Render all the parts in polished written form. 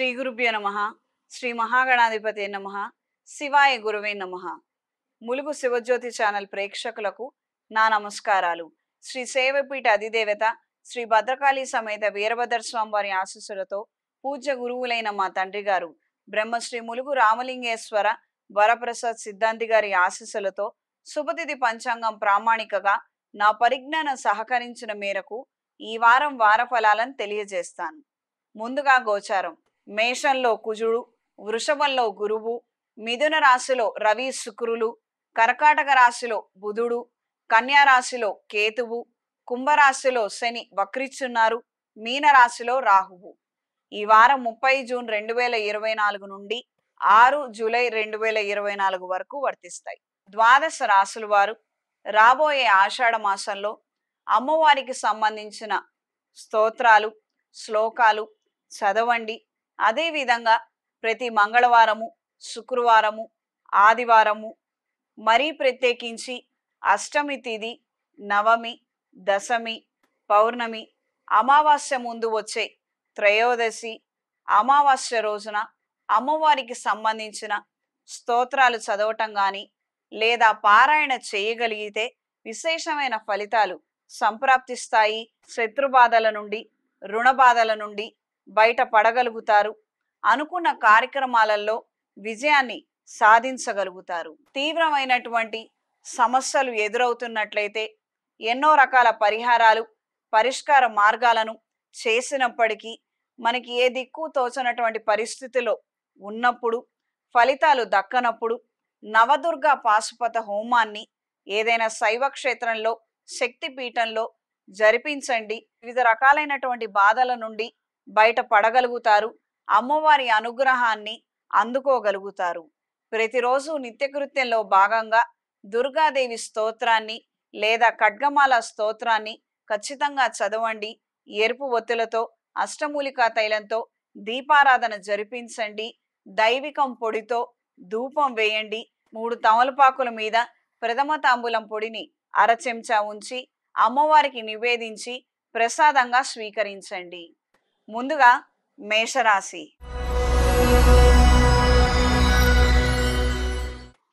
శ్రీ గురుభ్యో నమః. శ్రీ మహాగణాధిపతే నమః. శివాయ గురువే నమః. ములుగు శివజ్యోతి ఛానల్ ప్రేక్షకులకు నా నమస్కారాలు. శ్రీ సేవపీఠ అధిదేవత శ్రీ భద్రకాళి సమేత వీరభద్ర స్వామి వారి ఆశీస్సులతో పూజ్య గురువులైన మా తండ్రి గారు బ్రహ్మశ్రీ ములుగు రామలింగేశ్వర వరప్రసాద్ సిద్ధాంతి గారి ఆశీస్సులతో శుభతిథి పంచాంగం ప్రామాణికగా నా పరిజ్ఞానం సహకరించిన మేరకు ఈ వారం వార ఫలాలను తెలియజేస్తాను. ముందుగా గోచారం. మేషంలో కుజుడు, వృషభంలో గురువు, మిథున రాశిలో రవి శుక్రులు, కర్కాటక రాశిలో బుధుడు, కన్యా రాశిలో కేతువు, కుంభరాశిలో శని వక్రిస్తున్నారు, మీన రాశిలో రాహువు. ఈ వారం 30 జూన్ 2024 నుండి 6 జూలై 2024 వరకు వర్తిస్తాయి. ద్వాదశ రాశుల వారు రాబోయే ఆషాఢ మాసంలో అమ్మవారికి సంబంధించిన స్తోత్రాలు, శ్లోకాలు చదవండి. అదేవిధంగా ప్రతి మంగళవారము, శుక్రవారము, ఆదివారము, మరీ ప్రత్యేకించి అష్టమి తిథి, నవమి, దశమి, పౌర్ణమి, అమావాస్య ముందు వచ్చే త్రయోదశి, అమావాస్య రోజున అమ్మవారికి సంబంధించిన స్తోత్రాలు చదవటం కానీ లేదా పారాయణ చేయగలిగితే విశేషమైన ఫలితాలు సంప్రాప్తిస్తాయి. శత్రుబాధల నుండి, రుణ బాధల నుండి బయట పడగలుగుతారు. అనుకున్న కార్యక్రమాలలో విజయాన్ని సాధించగలుగుతారు. తీవ్రమైనటువంటి సమస్యలు ఎదురవుతున్నట్లయితే ఎన్నో రకాల పరిహారాలు, పరిష్కార మార్గాలను చేసినప్పటికీ మనకి ఏ దిక్కు తోచనటువంటి పరిస్థితిలో ఉన్నప్పుడు, ఫలితాలు దక్కనప్పుడు నవదుర్గ పాశుపత హోమాన్ని ఏదైనా శైవ క్షేత్రంలో, శక్తి పీఠంలో జరిపించండి. వివిధ రకాలైనటువంటి బాధల నుండి బయట పడగలుగుతారు. అమ్మవారి అనుగ్రహాన్ని అందుకోగలుగుతారు. ప్రతిరోజు నిత్యకృత్యంలో భాగంగా దుర్గాదేవి స్తోత్రాన్ని లేదా ఖడ్గమాల స్తోత్రాన్ని ఖచ్చితంగా చదవండి. ఎరుపు ఒత్తులతో, అష్టమూలికా తైలంతో దీపారాధన జరిపించండి. దైవికం పొడితో ధూపం వేయండి. 3 తమలపాకుల మీద ప్రథమ తాంబూలం పొడిని అర చెంచా ఉంచి అమ్మవారికి నివేదించి ప్రసాదంగా స్వీకరించండి. ముందుగా మేషరాశి.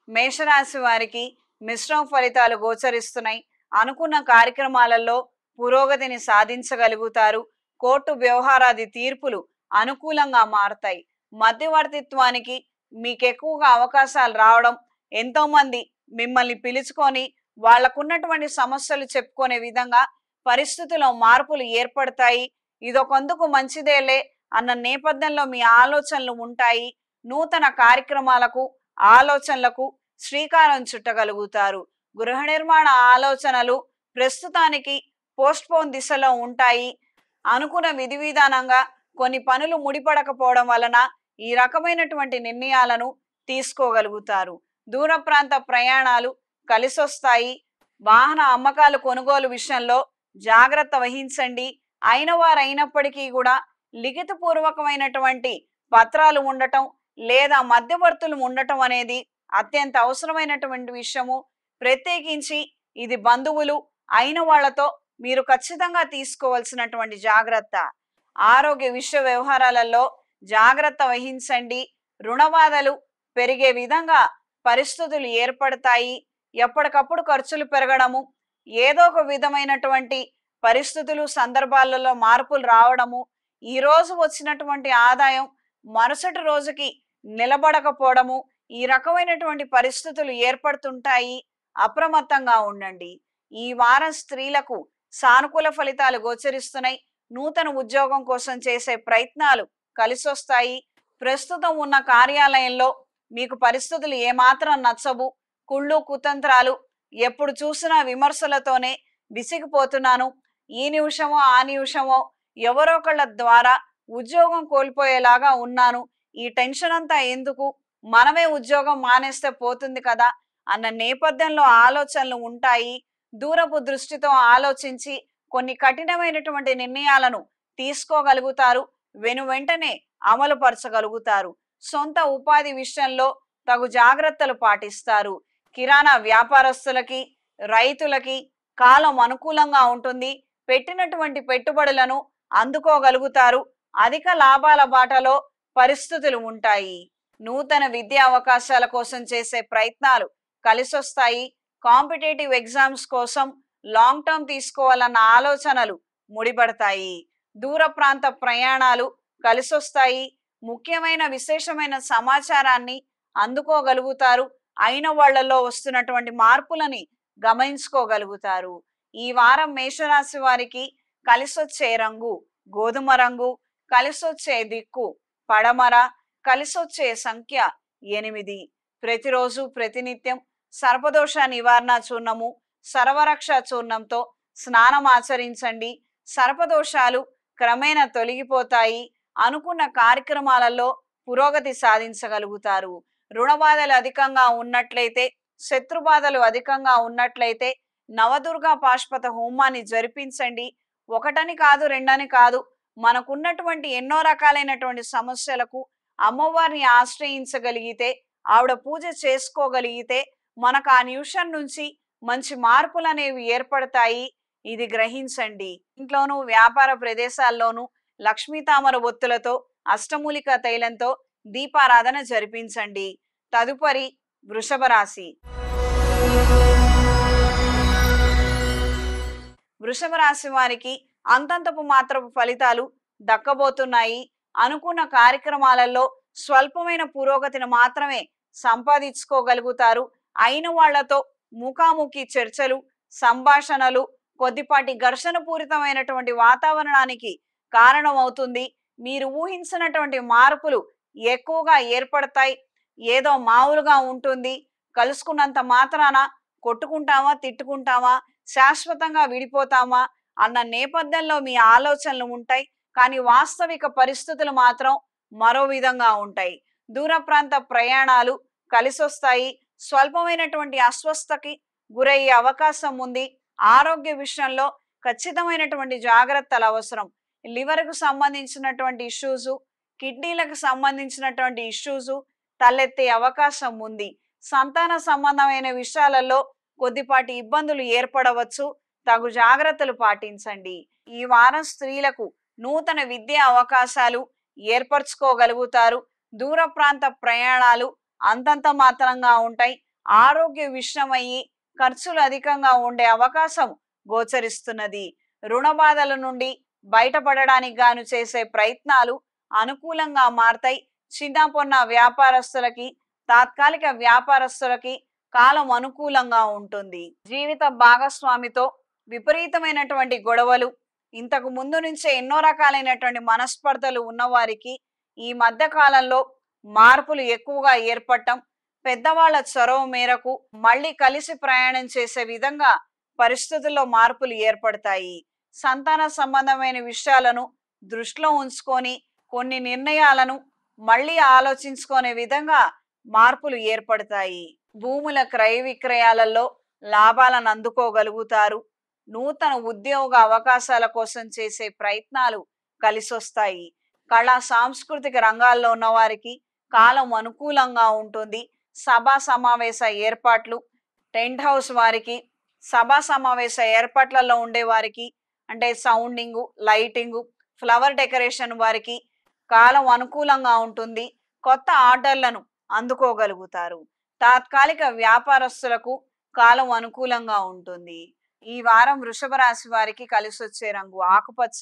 మేషరాశి వారికి మిశ్రమ ఫలితాలు గోచరిస్తున్నాయి. అనుకున్న కార్యక్రమాలలో పురోగతిని సాధించగలుగుతారు. కోర్టు వ్యవహారాది తీర్పులు అనుకూలంగా మారతాయి. మధ్యవర్తిత్వానికి మీకు ఎక్కువగా అవకాశాలు రావడం, ఎంతో మంది మిమ్మల్ని పిలుచుకొని వాళ్లకున్నటువంటి సమస్యలు చెప్పుకునే విధంగా పరిస్థితుల్లో మార్పులు ఏర్పడతాయి. ఇదొకందుకు మంచిదేలే అన్న నేపథ్యంలో మీ ఆలోచనలు ఉంటాయి. నూతన కార్యక్రమాలకు, ఆలోచనలకు శ్రీకారం చుట్టగలుగుతారు. గృహ నిర్మాణ ఆలోచనలు ప్రస్తుతానికి పోస్ట్పోన్ దిశలో ఉంటాయి. అనుకున్న విధి విధానంగా కొన్ని పనులు ముడిపడకపోవడం వలన ఈ రకమైనటువంటి నిర్ణయాలను తీసుకోగలుగుతారు. దూర ప్రాంత ప్రయాణాలు కలిసొస్తాయి. వాహన అమ్మకాలు, కొనుగోలు విషయంలో జాగ్రత్త వహించండి. అయిన వారైనప్పటికీ కూడా లిఖితపూర్వకమైనటువంటి పత్రాలు ఉండటం లేదా మధ్యవర్తులు ఉండటం అనేది అత్యంత అవసరమైనటువంటి విషయము. ప్రత్యేకించి ఇది బంధువులు అయిన వాళ్లతో మీరు ఖచ్చితంగా తీసుకోవాల్సినటువంటి జాగ్రత్త. ఆరోగ్య విషయ వ్యవహారాలలో జాగ్రత్త వహించండి. రుణబాధలు పెరిగే విధంగా పరిస్థితులు ఏర్పడతాయి. ఎప్పటికప్పుడు ఖర్చులు పెరగడము, ఏదో ఒక విధమైనటువంటి పరిస్థితులు, సందర్భాలలో మార్పులు రావడము, ఈ రోజు వచ్చినటువంటి ఆదాయం మరుసటి రోజుకి నిలబడకపోవడము, ఈ రకమైనటువంటి పరిస్థితులు ఏర్పడుతుంటాయి. అప్రమత్తంగా ఉండండి. ఈ వారం స్త్రీలకు సానుకూల ఫలితాలు గోచరిస్తున్నాయి. నూతన ఉద్యోగం కోసం చేసే ప్రయత్నాలు కలిసొస్తాయి. ప్రస్తుతం ఉన్న కార్యాలయంలో మీకు పరిస్థితులు ఏమాత్రం నచ్చవు. కుళ్ళు, కుతంత్రాలు, ఎప్పుడు చూసినా విమర్శలతోనే విసిగిపోతున్నాను, ఈ నిమిషమో ఆ నిమిషమో ఎవరో ఒకళ్ళ ద్వారా ఉద్యోగం కోల్పోయేలాగా ఉన్నాను, ఈ టెన్షన్ అంతా ఎందుకు, మనమే ఉద్యోగం మానేస్తే పోతుంది కదా అన్న నేపథ్యంలో ఆలోచనలు ఉంటాయి. దూరపు దృష్టితో ఆలోచించి కొన్ని కఠినమైనటువంటి నిర్ణయాలను తీసుకోగలుగుతారు. వెంటనే అమలు పరచగలుగుతారు. సొంత ఉపాధి విషయంలో తగు జాగ్రత్తలు పాటిస్తారు. కిరాణా వ్యాపారస్తులకి, రైతులకి కాలం అనుకూలంగా ఉంటుంది. పెట్టినటువంటి పెట్టుబడులను అందుకోగలుగుతారు. అధిక లాభాల బాటలో పరిస్థితులు ఉంటాయి. నూతన విద్యా అవకాశాల కోసం చేసే ప్రయత్నాలు కలిసొస్తాయి. కాంపిటేటివ్ ఎగ్జామ్స్ కోసం లాంగ్ టర్మ్ తీసుకోవాలన్న ఆలోచనలు ముడిపడతాయి. దూర ప్రాంత ప్రయాణాలు కలిసొస్తాయి. ముఖ్యమైన విశేషమైన సమాచారాన్ని అందుకోగలుగుతారు. అయిన వాళ్లలో వస్తున్నటువంటి మార్పులని గమనించుకోగలుగుతారు. ఈ వారం మేషరాశి వారికి కలిసొచ్చే రంగు గోధుమ రంగు, కలిసొచ్చే దిక్కు పడమర, కలిసొచ్చే సంఖ్య 8. ప్రతిరోజు ప్రతినిత్యం సర్పదోష నివారణ చూర్ణము, సర్వరక్ష చూర్ణంతో స్నానం ఆచరించండి. సర్పదోషాలు క్రమేణా తొలగిపోతాయి. అనుకున్న కార్యక్రమాలలో పురోగతి సాధించగలుగుతారు. రుణబాధలు అధికంగా ఉన్నట్లయితే, శత్రుబాధలు అధికంగా ఉన్నట్లయితే నవదుర్గా పాశుపత హోమాన్ని జరిపించండి. ఒకటని కాదు, రెండని కాదు, మనకున్నటువంటి ఎన్నో రకాలైనటువంటి సమస్యలకు అమ్మవారిని ఆశ్రయించగలిగితే, ఆవిడ పూజ చేసుకోగలిగితే మనకు ఆ నిమిషం నుంచి మంచి మార్పులు అనేవి ఏర్పడతాయి. ఇది గ్రహించండి. ఇంట్లోనూ వ్యాపార ప్రదేశాల్లోనూ లక్ష్మీ తామర ఒత్తులతో అష్టమూలిక తైలంతో దీపారాధన జరిపించండి. తదుపరి వృషభ రాశి. వృషభ రాశి వారికి అంతంతపు మాత్రపు ఫలితాలు దక్కబోతున్నాయి. అనుకున్న కార్యక్రమాలలో స్వల్పమైన పురోగతిని మాత్రమే సంపాదించుకోగలుగుతారు. అయిన వాళ్లతో ముఖాముఖి చర్చలు, సంభాషణలు కొద్దిపాటి ఘర్షణ పూరితమైనటువంటి వాతావరణానికి కారణమవుతుంది. మీరు ఊహించినటువంటి మార్పులు ఎక్కువగా ఏర్పడతాయి. ఏదో మామూలుగా ఉంటుంది, కలుసుకున్నంత మాత్రాన కొట్టుకుంటామా, తిట్టుకుంటామా, శాశ్వతంగా విడిపోతామా అన్న నేపథ్యంలో మీ ఆలోచనలు ఉంటాయి. కానీ వాస్తవిక పరిస్థితులు మాత్రం మరో విధంగా ఉంటాయి. దూర ప్రాంత ప్రయాణాలు కలిసొస్తాయి. స్వల్పమైనటువంటి అస్వస్థకి గురయ్యే అవకాశం ఉంది. ఆరోగ్య విషయంలో ఖచ్చితమైనటువంటి జాగ్రత్తలు అవసరం. లివర్కు సంబంధించినటువంటి ఇష్యూస్, కిడ్నీలకు సంబంధించినటువంటి ఇష్యూస్ తలెత్తే అవకాశం ఉంది. సంతాన సంబంధమైన విషయాలలో కొద్దిపాటి ఇబ్బందులు ఏర్పడవచ్చు. తగు జాగ్రత్తలు పాటించండి. ఈ వారం స్త్రీలకు నూతన విద్యా అవకాశాలు ఏర్పరచుకోగలుగుతారు. దూర ప్రాంత ప్రయాణాలు అంతంత మాత్రంగా ఉంటాయి. ఆరోగ్య విషయమయ్యి ఖర్చులు అధికంగా ఉండే అవకాశం గోచరిస్తున్నది. రుణ బాధల నుండి బయటపడడానికి గాను చేసే ప్రయత్నాలు అనుకూలంగా మారతాయి. చిన్న పొన్న వ్యాపారస్తులకి, తాత్కాలిక వ్యాపారస్తులకి కాలం అనుకూలంగా ఉంటుంది. జీవిత భాగస్వామితో విపరీతమైనటువంటి గొడవలు, ఇంతకు ముందు నుంచే ఎన్నో రకాలైనటువంటి మనస్పర్ధలు ఉన్నవారికి ఈ మధ్య కాలంలో మార్పులు ఎక్కువగా ఏర్పడటం, పెద్దవాళ్ల చొరవ మేరకు మళ్ళీ కలిసి ప్రయాణం చేసే విధంగా పరిస్థితుల్లో మార్పులు ఏర్పడతాయి. సంతాన సంబంధమైన విషయాలను దృష్టిలో ఉంచుకొని కొన్ని నిర్ణయాలను మళ్ళీ ఆలోచించుకునే విధంగా మార్పులు ఏర్పడతాయి. భూముల క్రయ విక్రయాలలో లాభాలను అందుకోగలుగుతారు. నూతన ఉద్యోగ అవకాశాల కోసం చేసే ప్రయత్నాలు కలిసొస్తాయి. కళా సాంస్కృతిక రంగాల్లో ఉన్న వారికి కాలం అనుకూలంగా ఉంటుంది. సభా సమావేశ ఏర్పాట్లు, టెంట్ హౌస్ వారికి, సభా సమావేశ ఏర్పాట్లలో ఉండే వారికి, అంటే సౌండింగు, లైటింగు, ఫ్లవర్ డెకరేషన్ వారికి కాలం అనుకూలంగా ఉంటుంది. కొత్త ఆర్డర్లను అందుకోగలుగుతారు. తాత్కాలిక వ్యాపారస్తులకు కాలం అనుకూలంగా ఉంటుంది. ఈ వారం వృషభ రాశి వారికి కలిసొచ్చే రంగు ఆకుపచ్చ,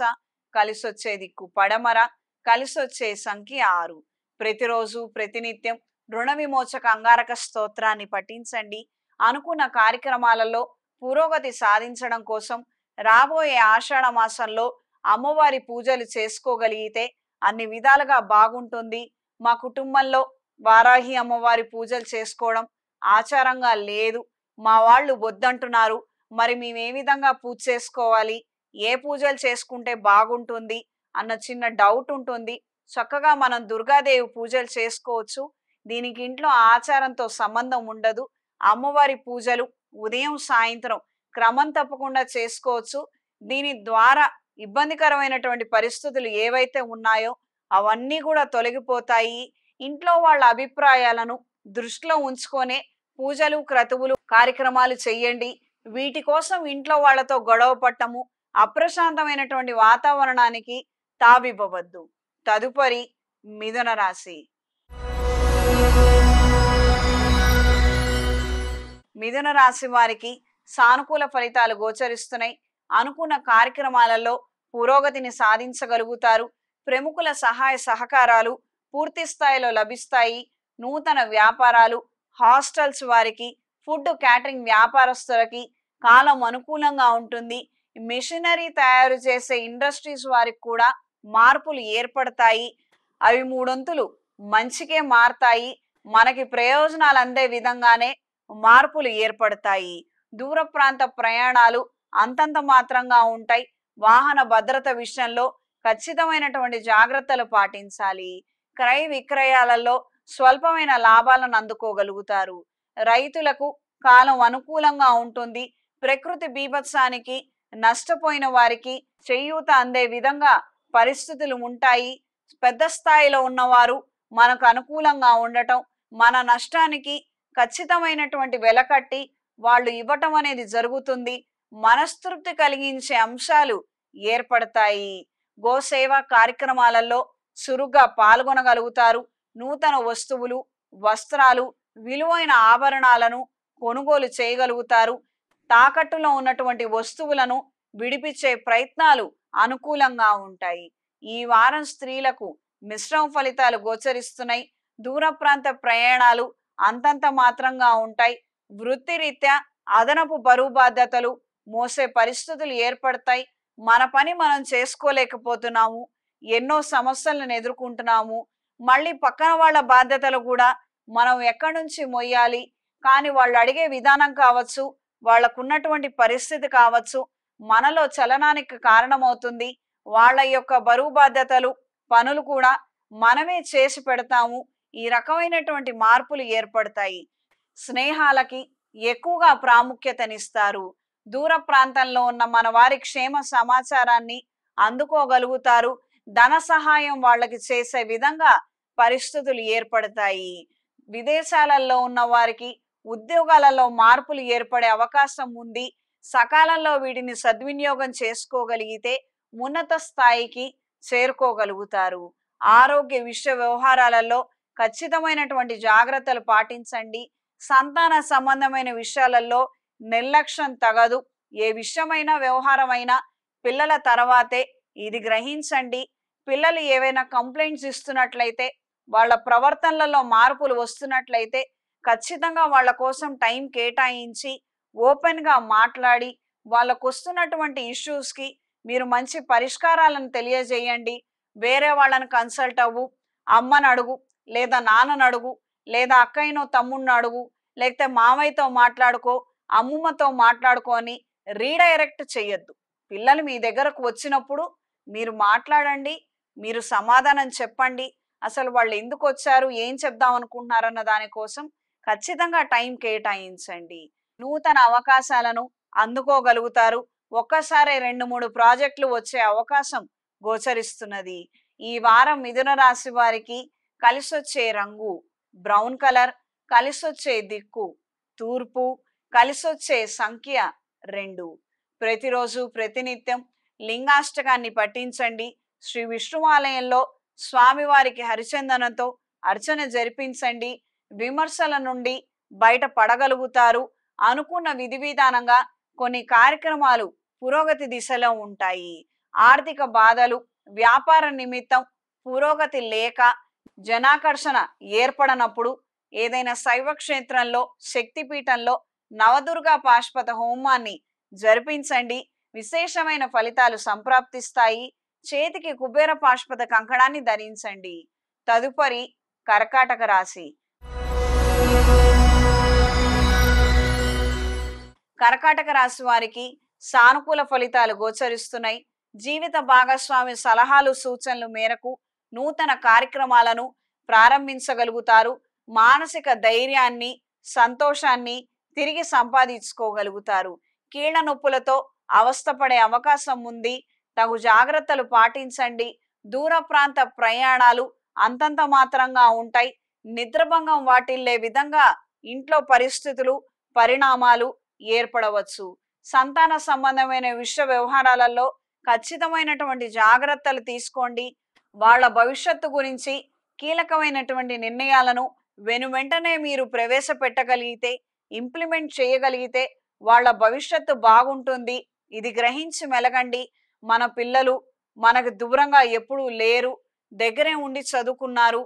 కలిసొచ్చే దిక్కు పడమర, కలిసొచ్చే సంఖ్య 6. ప్రతిరోజు ప్రతినిత్యం రుణ విమోచక అంగారక స్తోత్రాన్ని పఠించండి. అనుకున్న కార్యక్రమాలలో పురోగతి సాధించడం కోసం రాబోయే ఆషాఢ మాసంలో అమ్మవారి పూజలు చేసుకోగలిగితే అన్ని విధాలుగా బాగుంటుంది. మా కుటుంబంలో వారాహి అమ్మవారి పూజలు చేసుకోవడం ఆచారంగా లేదు, మా వాళ్ళు వద్దంటున్నారు, మరి మేము ఏ విధంగా పూజ చేసుకోవాలి, ఏ పూజలు చేసుకుంటే బాగుంటుంది అన్న చిన్న డౌట్ ఉంటుంది. చక్కగా మనం దుర్గాదేవి పూజలు చేసుకోవచ్చు. దీనికి ఇంట్లో ఆచారంతో సంబంధం ఉండదు. అమ్మవారి పూజలు ఉదయం సాయంత్రం క్రమం తప్పకుండా చేసుకోవచ్చు. దీని ద్వారా ఇబ్బందికరమైనటువంటి పరిస్థితులు ఏవైతే ఉన్నాయో అవన్నీ కూడా తొలగిపోతాయి. ఇంట్లో వాళ్ళ అభిప్రాయాలను దృష్టిలో ఉంచుకొనే పూజలు, క్రతువులు, కార్యక్రమాలు చెయ్యండి. వీటి కోసం ఇంట్లో వాళ్ళతో గొడవ పట్టము, అప్రశాంతమైనటువంటి వాతావరణానికి తావివ్వవద్దు. తదుపరి మిథున రాశి. మిథున రాశి వారికి సానుకూల ఫలితాలు గోచరిస్తున్నాయి. అనుకున్న కార్యక్రమాలలో పురోగతిని సాధించగలుగుతారు. ప్రముఖుల సహాయ సహకారాలు పూర్తి స్థాయిలో లభిస్తాయి. నూతన వ్యాపారాలు, హాస్టల్స్ వారికి, ఫుడ్ క్యాటరింగ్ వ్యాపారస్తులకి కాలం అనుకూలంగా ఉంటుంది. మిషనరీ తయారు చేసే ఇండస్ట్రీస్ వారికి కూడా మార్పులు ఏర్పడతాయి. అవి మూడొంతులు మంచికే మారతాయి. మనకి ప్రయోజనాలు అందే విధంగానే మార్పులు ఏర్పడతాయి. దూర ప్రాంత ప్రయాణాలు అంతంత మాత్రంగా ఉంటాయి. వాహన భద్రత విషయంలో ఖచ్చితమైనటువంటి జాగ్రత్తలు పాటించాలి. క్రయ విక్రయాలలో స్వల్పమైన లాభాలను అందుకోగలుగుతారు. రైతులకు కాలం అనుకూలంగా ఉంటుంది. ప్రకృతి బీభత్సానికి నష్టపోయిన వారికి చేయూత అందే విధంగా పరిస్థితులు ఉంటాయి. పెద్ద స్థాయిలో ఉన్నవారు మనకు అనుకూలంగా ఉండటం, మన నష్టానికి ఖచ్చితమైనటువంటి వెలకట్టి వాళ్ళు ఇవ్వటం అనేది జరుగుతుంది. మనస్తృప్తి కలిగించే అంశాలు ఏర్పడతాయి. గోసేవ కార్యక్రమాలలో చురుగ్గా పాల్గొనగలుగుతారు. నూతన వస్తువులు, వస్త్రాలు, విలువైన ఆభరణాలను కొనుగోలు చేయగలుగుతారు. తాకట్టులో ఉన్నటువంటి వస్తువులను విడిపించే ప్రయత్నాలు అనుకూలంగా ఉంటాయి. ఈ వారం స్త్రీలకు మిశ్రమ ఫలితాలు గోచరిస్తున్నాయి. దూర ప్రాంత ప్రయాణాలు అంతంత మాత్రంగా ఉంటాయి. వృత్తిరీత్యా అదనపు బరువు బాధ్యతలు మోసే పరిస్థితులు ఏర్పడతాయి. మన పని మనం చేసుకోలేకపోతున్నాము. ఎన్నో సమస్యలను ఎదుర్కొంటున్నాము. మళ్ళీ పక్కన వాళ్ళ బాధ్యతలు కూడా మనం ఎక్కడి నుంచి మొయ్యాలి. కానీ వాళ్ళు అడిగే విధానం కావచ్చు, వాళ్ళకున్నటువంటి పరిస్థితి కావచ్చు, మనలో చలనానికి కారణమవుతుంది. వాళ్ళ యొక్క బరువు బాధ్యతలు, పనులు కూడా మనమే చేసి పెడతాము. ఈ రకమైనటువంటి మార్పులు ఏర్పడతాయి. స్నేహాలకి ఎక్కువగా ప్రాముఖ్యతనిస్తారు. దూర ప్రాంతంలో ఉన్న మన వారి క్షేమ సమాచారాన్ని అందుకోగలుగుతారు. ధన సహాయం వాళ్ళకి చేసే విధంగా పరిస్థితులు ఏర్పడతాయి. విదేశాలలో ఉన్న వారికి ఉద్యోగాలలో మార్పులు ఏర్పడే అవకాశం ఉంది. సకాలంలో వీటిని సద్వినియోగం చేసుకోగలిగితే ఉన్నత స్థాయికి చేరుకోగలుగుతారు. ఆరోగ్య విషయ వ్యవహారాలలో ఖచ్చితమైనటువంటి జాగ్రత్తలు పాటించండి. సంతాన సంబంధమైన విషయాలలో నిర్లక్ష్యం తగదు. ఏ విషయమైనా వ్యవహారమైనా పిల్లల తర్వాతే, ఇది గ్రహించండి. పిల్లలు ఏవైనా కంప్లైంట్స్ ఇస్తున్నట్లయితే, వాళ్ళ ప్రవర్తనలలో మార్పులు వస్తున్నట్లయితే ఖచ్చితంగా వాళ్ళ కోసం టైం కేటాయించి ఓపెన్గా మాట్లాడి వాళ్ళకు వస్తున్నటువంటి ఇష్యూస్కి మీరు మంచి పరిష్కారాలను తెలియజేయండి. వేరే వాళ్ళని కన్సల్ట్ అవ్వు, అమ్మని అడుగు, లేదా నాన్నని అడుగు, లేదా అక్కయ్యనో తమ్ముడిని అడుగు, లేకపోతే మామయ్యతో మాట్లాడుకో, అమ్మమ్మతో మాట్లాడుకో అని రీడైరెక్ట్ చేయొద్దు. పిల్లలు మీ దగ్గరకు వచ్చినప్పుడు మీరు మాట్లాడండి, మీరు సమాధానం చెప్పండి. అసలు వాళ్ళు ఎందుకు వచ్చారు, ఏం చెప్దాం అనుకుంటున్నారన్న దానికోసం ఖచ్చితంగా టైం కేటాయించండి. నూతన అవకాశాలను అందుకోగలుగుతారు. ఒక్కసారి 2-3 ప్రాజెక్టులు వచ్చే అవకాశం గోచరిస్తున్నది. ఈ వారం మిథున రాశి వారికి కలిసొచ్చే రంగు బ్రౌన్ కలర్, కలిసొచ్చే దిక్కు తూర్పు, కలిసొచ్చే సంఖ్య 2. ప్రతిరోజు ప్రతినిత్యం లింగాష్టకాన్ని పఠించండి. శ్రీ విష్ణువాలయంలో స్వామివారికి హరిచందనంతో అర్చన జరిపించండి. విమర్శల నుండి బయట పడగలుగుతారు. అనుకున్న విధి విధానంగా కొన్ని కార్యక్రమాలు పురోగతి దిశలో ఉంటాయి. ఆర్థిక బాధలు, వ్యాపార నిమిత్తం పురోగతి లేక జనాకర్షణ ఏర్పడనప్పుడు ఏదైనా శైవ క్షేత్రంలో, శక్తిపీఠంలో నవదుర్గా పాశుపత హోమాన్ని జరిపించండి. విశేషమైన ఫలితాలు సంప్రాప్తిస్తాయి. చేతికి కుబేర పాశుపత కంకణాన్ని ధరించండి. తదుపరి కర్కాటక రాశి. కర్కాటక రాశి వారికి సానుకూల ఫలితాలు గోచరిస్తున్నాయి. జీవిత భాగస్వామి సలహాలు, సూచనలు మేరకు నూతన కార్యక్రమాలను ప్రారంభించగలుగుతారు. మానసిక ధైర్యాన్ని, సంతోషాన్ని తిరిగి సంపాదించుకోగలుగుతారు. కీళ్ళ నొప్పులతో అవస్థపడే అవకాశం ఉంది. తగు జాగ్రత్తలు పాటించండి. దూర ప్రాంత ప్రయాణాలు అంతంత మాత్రంగా ఉంటాయి. నిద్రభంగం వాటిల్లే విధంగా ఇంట్లో పరిస్థితులు, పరిణామాలు ఏర్పడవచ్చు. సంతాన సంబంధమైన విషయ వ్యవహారాలలో ఖచ్చితమైనటువంటి జాగ్రత్తలు తీసుకోండి. వాళ్ళ భవిష్యత్తు గురించి కీలకమైనటువంటి నిర్ణయాలను వెనువెంటనే మీరు ప్రవేశపెట్టగలిగితే, ఇంప్లిమెంట్ చేయగలిగితే వాళ్ళ భవిష్యత్తు బాగుంటుంది. ఇది గ్రహించి మెలగండి. మన పిల్లలు మనకు దూరంగా ఎప్పుడూ లేరు, దగ్గరే ఉండి చదువుకున్నారు.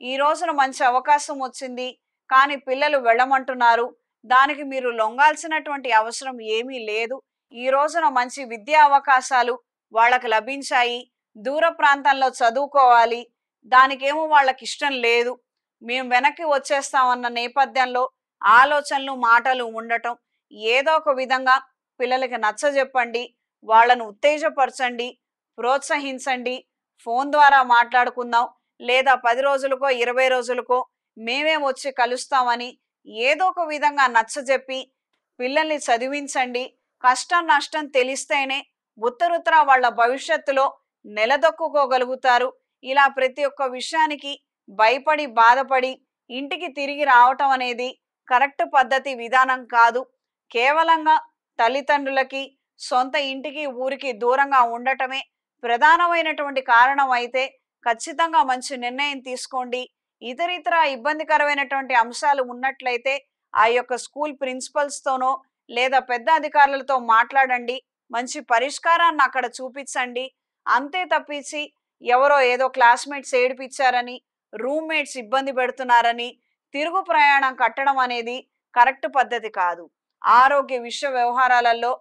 ఈ రోజున మంచి అవకాశం వచ్చింది, కానీ పిల్లలు వెళ్ళమంటున్నారు. దానికి మీరు లొంగాల్సినటువంటి అవసరం ఏమీ లేదు. ఈ రోజున మంచి విద్యా అవకాశాలు వాళ్ళకి లభించాయి. దూర ప్రాంతాల్లో చదువుకోవాలి, దానికేమో వాళ్ళకి ఇష్టం లేదు. మేము వెనక్కి వచ్చేస్తామన్న నేపథ్యంలో ఆలోచనలు, మాటలు ఉండటం. ఏదో ఒక విధంగా పిల్లలకి నచ్చజెప్పండి, వాళ్ళను ఉత్తేజపరచండి, ప్రోత్సహించండి. ఫోన్ ద్వారా మాట్లాడుకుందాం, లేదా 10 రోజులకో 20 రోజులకో మేమే వచ్చి కలుస్తామని ఏదో ఒక విధంగా నచ్చజెప్పి పిల్లల్ని చదివించండి. కష్టం నష్టం తెలిస్తేనే ఉత్తరుత్తర వాళ్ళ భవిష్యత్తులో నిలదొక్కుకోగలుగుతారు. ఇలా ప్రతి ఒక్క విషయానికి భయపడి బాధపడి ఇంటికి తిరిగి రావటం అనేది కరెక్ట్ పద్ధతి, విధానం కాదు. కేవలంగా తల్లిదండ్రులకి, సొంత ఇంటికి ఊరికి దూరంగా ఉండటమే ప్రధానమైనటువంటి కారణం అయితే ఖచ్చితంగా మంచి నిర్ణయం తీసుకోండి. ఇతరితర ఇబ్బందికరమైనటువంటి అంశాలు ఉన్నట్లయితే ఆ యొక్క స్కూల్ ప్రిన్సిపల్స్తోనో లేదా పెద్ద అధికారులతో మాట్లాడండి. మంచి పరిష్కారాన్ని అక్కడ చూపించండి. అంతే తప్పించి ఎవరో ఏదో క్లాస్మేట్స్ ఏడిపించారని, రూమ్మేట్స్ ఇబ్బంది పెడుతున్నారని తిరుగు ప్రయాణం కట్టడం అనేది కరెక్ట్ పద్ధతి కాదు. ఆరోగ్య విషయ వ్యవహారాలలో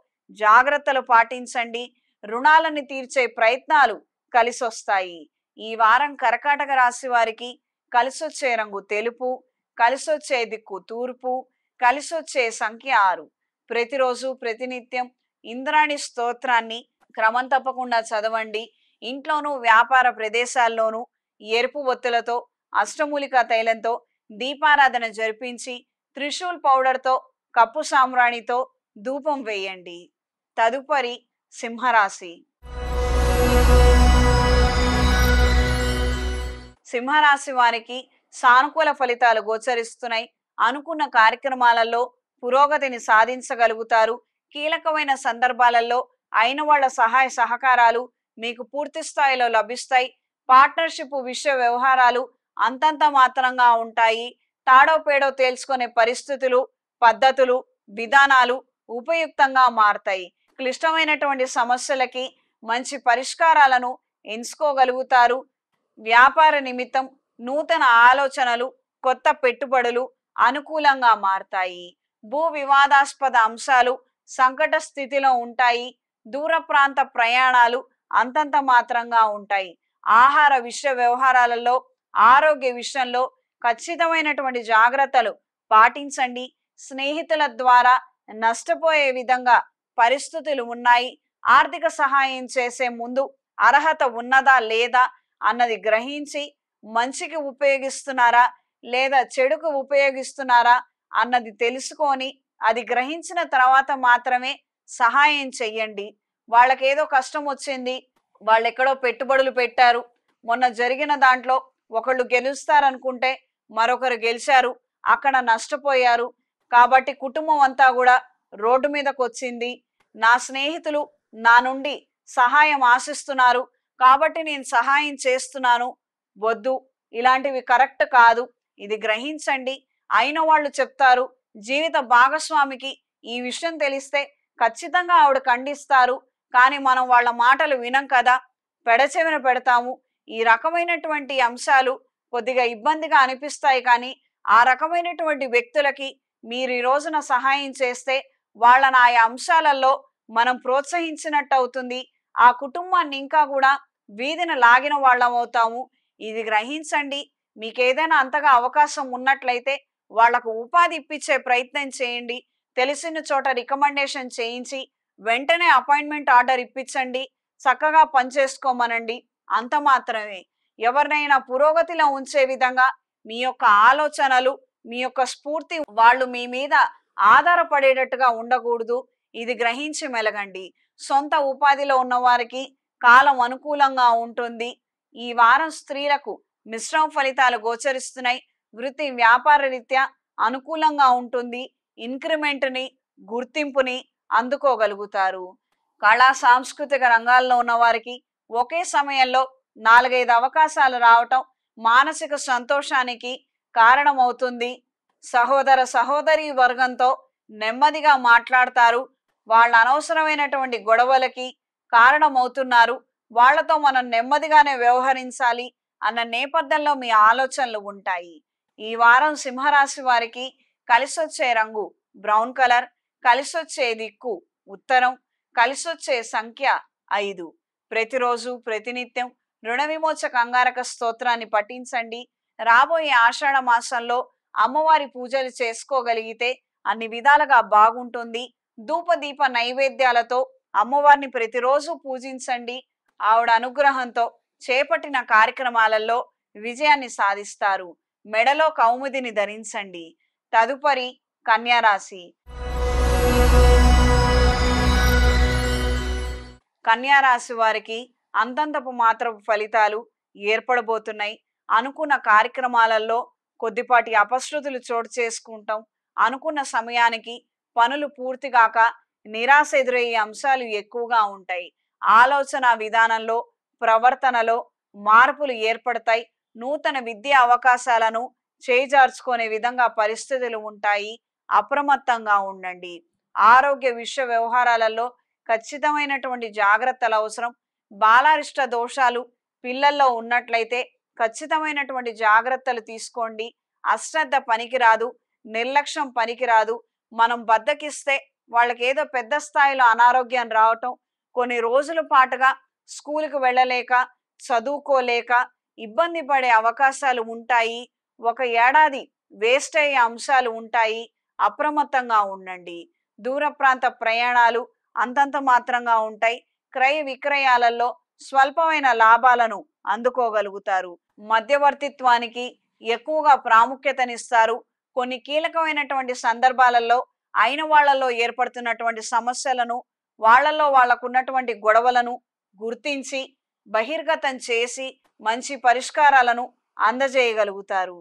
జాగ్రత్తలు పాటించండి. రుణాలను తీర్చే ప్రయత్నాలు కలిసొస్తాయి. ఈ వారం కర్కాటక రాశి వారికి కలిసొచ్చే రంగు తెలుపు, కలిసొచ్చే దిక్కు తూర్పు, కలిసొచ్చే సంఖ్య 6. ప్రతిరోజు ప్రతినిత్యం ఇంద్రాణి స్తోత్రాన్ని క్రమం తప్పకుండా చదవండి. ఇంట్లోనూ వ్యాపార ప్రదేశాల్లోనూ ఎరుపు ఒత్తులతో, అష్టమూలికా తైలంతో దీపారాధన జరిపించి త్రిశూల్ పౌడర్తో, కప్పు సాంబ్రాణితో ధూపం వేయండి. తదుపరి సింహరాశి. సింహరాశి వారికి సానుకూల ఫలితాలు గోచరిస్తున్నాయి. అనుకున్న కార్యక్రమాలలో పురోగతిని సాధించగలుగుతారు. కీలకమైన సందర్భాలలో అయిన వాళ్ళ సహాయ సహకారాలు మీకు పూర్తి స్థాయిలో లభిస్తాయి. పార్ట్నర్షిప్ విషయ వ్యవహారాలు అంతంత మాత్రంగా ఉంటాయి. తాడో పేడో తేల్చుకునే పరిస్థితులు, పద్ధతులు, విధానాలు ఉపయుక్తంగా మారతాయి. క్లిష్టమైనటువంటి సమస్యలకి మంచి పరిష్కారాలను ఎంచుకోగలుగుతారు. వ్యాపార నిమిత్తం నూతన ఆలోచనలు, కొత్త పెట్టుబడులు అనుకూలంగా మారతాయి. భూ వివాదాస్పద అంశాలు సంకట స్థితిలో ఉంటాయి. దూర ప్రాంత ప్రయాణాలు అంతంత మాత్రంగా ఉంటాయి. ఆహార విషయ వ్యవహారాలలో, ఆరోగ్య విషయంలో ఖచ్చితమైనటువంటి జాగ్రత్తలు పాటించండి. స్నేహితుల ద్వారా నష్టపోయే విధంగా పరిస్థితులు ఉన్నాయి. ఆర్థిక సహాయం చేసే ముందు అర్హత ఉన్నదా లేదా అన్నది గ్రహించి మంచికి ఉపయోగిస్తున్నారా లేదా చెడుకు ఉపయోగిస్తున్నారా అన్నది తెలుసుకొని అది గ్రహించిన తర్వాత మాత్రమే సహాయం చెయ్యండి. వాళ్ళకేదో కష్టం వచ్చింది, వాళ్ళు ఎక్కడో పెట్టుబడులు పెట్టారు, మొన్న జరిగిన దాంట్లో ఒకళ్ళు గెలుస్తారనుకుంటే మరొకరు గెలిచారు, అక్కడ నష్టపోయారు. కాబట్టి కుటుంబం అంతా కూడా రోడ్డు మీదకి వచ్చింది. నా స్నేహితులు నా నుండి సహాయం ఆశిస్తున్నారు కాబట్టి నేను సహాయం చేస్తున్నాను. వద్దు, ఇలాంటివి కరెక్ట్ కాదు. ఇది గ్రహించండి. అయిన వాళ్ళు చెప్తారు. జీవిత భాగస్వామికి ఈ విషయం తెలిస్తే ఖచ్చితంగా ఆవిడ ఖండిస్తారు, కానీ మనం వాళ్ళ మాటలు వినం కదా, పెడచెవిన పెడతాము. ఈ రకమైనటువంటి అంశాలు కొద్దిగా ఇబ్బందిగా అనిపిస్తాయి. కానీ ఆ రకమైనటువంటి వ్యక్తులకి మీరు ఈ రోజున సహాయం చేస్తే వాళ్ళని ఆయా అంశాలలో మనం ప్రోత్సహించినట్టు అవుతుంది. ఆ కుటుంబాన్ని ఇంకా కూడా వీధిని లాగిన వాళ్ళం అవుతాము. ఇది గ్రహించండి. మీకు ఏదైనా అంతగా అవకాశం ఉన్నట్లయితే వాళ్లకు ఉపాధి ఇప్పించే ప్రయత్నం చేయండి. తెలిసిన చోట రికమెండేషన్ చేయించి వెంటనే అపాయింట్మెంట్ ఆర్డర్ ఇప్పించండి. చక్కగా పనిచేసుకోమనండి. అంత మాత్రమే. ఎవరినైనా పురోగతిలో ఉంచే విధంగా మీ యొక్క ఆలోచనలు, మీ యొక్క స్ఫూర్తి వాళ్ళు మీ మీద ఆధారపడేటట్టుగా ఉండకూడదు. ఇది గ్రహించి మెలగండి. సొంత ఉపాధిలో ఉన్న వారికి కాలం అనుకూలంగా ఉంటుంది. ఈ వారం స్త్రీలకు మిశ్రమ ఫలితాలు గోచరిస్తున్నాయి. వృత్తి వ్యాపార రీత్యా అనుకూలంగా ఉంటుంది. ఇంక్రిమెంట్ని, గుర్తింపుని అందుకోగలుగుతారు. కళా సాంస్కృతిక రంగాల్లో ఉన్న వారికి ఒకే సమయంలో 4-5 అవకాశాలు రావటం, మానసిక సంతోషానికి కారణమవుతుంది. సహోదర సహోదరి వర్గంతో నెమ్మదిగా మాట్లాడతారు. వాళ్ళ అనవసరమైనటువంటి గొడవలకి కారణమవుతున్నారు, వాళ్ళతో మనం నెమ్మదిగానే వ్యవహరించాలి అన్న నేపథ్యంలో మీ ఆలోచనలు ఉంటాయి. ఈ వారం సింహరాశి వారికి కలిసొచ్చే రంగు బ్రౌన్ కలర్, కలిసొచ్చే దిక్కు ఉత్తరం, కలిసొచ్చే సంఖ్య 5. ప్రతిరోజు ప్రతినిత్యం రుణ విమోచక అంగారక స్తోత్రాన్ని పఠించండి. రాబోయే ఆషాఢ మాసంలో అమ్మవారి పూజలు చేసుకోగలిగితే అన్ని విధాలుగా బాగుంటుంది. ధూపదీప నైవేద్యాలతో అమ్మవారిని ప్రతిరోజు పూజించండి. ఆవిడ అనుగ్రహంతో చేపట్టిన కార్యక్రమాలలో విజయాన్ని సాధిస్తారు. మెడలో కౌముదిని ధరించండి. తదుపరి కన్యారాశి. కన్యారాశి వారికి అంతంతపు మాత్రపు ఫలితాలు ఏర్పడబోతున్నాయి. అనుకున్న కార్యక్రమాలలో కొద్దిపాటి అపశృతులు చోటు చేసుకుంటాం. అనుకున్న సమయానికి పనులు పూర్తిగాక నిరాశ ఎదురయ్యే అంశాలు ఎక్కువగా ఉంటాయి. ఆలోచన విధానంలో, ప్రవర్తనలో మార్పులు ఏర్పడతాయి. నూతన విద్యా అవకాశాలను చేజార్చుకునే విధంగా పరిస్థితులు ఉంటాయి. అప్రమత్తంగా ఉండండి. ఆరోగ్య విషయ వ్యవహారాలలో ఖచ్చితమైనటువంటి జాగ్రత్తలు అవసరం. బాలారిష్ట దోషాలు పిల్లల్లో ఉన్నట్లయితే ఖచ్చితమైనటువంటి జాగ్రత్తలు తీసుకోండి. అశ్రద్ధ పనికిరాదు, నిర్లక్ష్యం పనికిరాదు. మనం బద్దకిస్తే వాళ్ళకి ఏదో పెద్ద స్థాయిలో అనారోగ్యం రావటం, కొన్ని రోజుల పాటుగా స్కూల్కి వెళ్ళలేక, చదువుకోలేక ఇబ్బంది పడే అవకాశాలు ఉంటాయి. ఒక ఏడాది వేస్ట్ అయ్యే అంశాలు ఉంటాయి. అప్రమత్తంగా ఉండండి. దూర ప్రాంత ప్రయాణాలు అంతంత మాత్రంగా ఉంటాయి. క్రయ విక్రయాలలో స్వల్పమైన లాభాలను అందుకోగలుగుతారు. మధ్యవర్తిత్వానికి ఎక్కువగా ప్రాముఖ్యతనిస్తారు. కొన్ని కీలకమైనటువంటి సందర్భాలలో అయిన వాళ్లలో ఏర్పడుతున్నటువంటి సమస్యలను, వాళ్లలో వాళ్లకున్నటువంటి గొడవలను గుర్తించి బహిర్గతం చేసి మంచి పరిష్కారాలను అందజేయగలుగుతారు.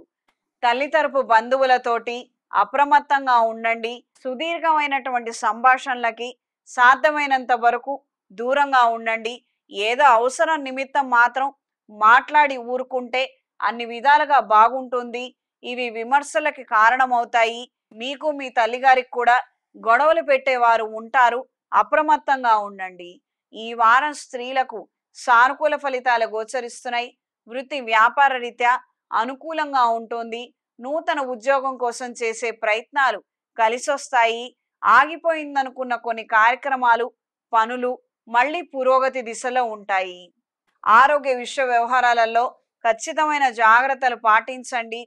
తల్లి తరపు బంధువులతోటి అప్రమత్తంగా ఉండండి. సుదీర్ఘమైనటువంటి సంభాషణలకి సాధ్యమైనంత వరకు దూరంగా ఉండండి. ఏదో అవసరం నిమిత్తం మాత్రం మాట్లాడి ఊరుకుంటే అన్ని విధాలుగా బాగుంటుంది. ఇవి విమర్శలకి కారణమవుతాయి. మీకు మీ తల్లిగారికి కూడా గొడవలు పెట్టేవారు ఉంటారు. అప్రమత్తంగా ఉండండి. ఈ వారం స్త్రీలకు సానుకూల ఫలితాలు గోచరిస్తున్నాయి. వృత్తి వ్యాపార రీత్యా అనుకూలంగా ఉంటుంది. నూతన ఉద్యోగం కోసం చేసే ప్రయత్నాలు కలిసొస్తాయి. ఆగిపోయిందనుకున్న కొన్ని కార్యక్రమాలు, పనులు మళ్ళీ పురోగతి దిశలో ఉంటాయి. ఆరోగ్య విషయ వ్యవహారాలలో ఖచ్చితమైన జాగ్రత్తలు పాటించండి.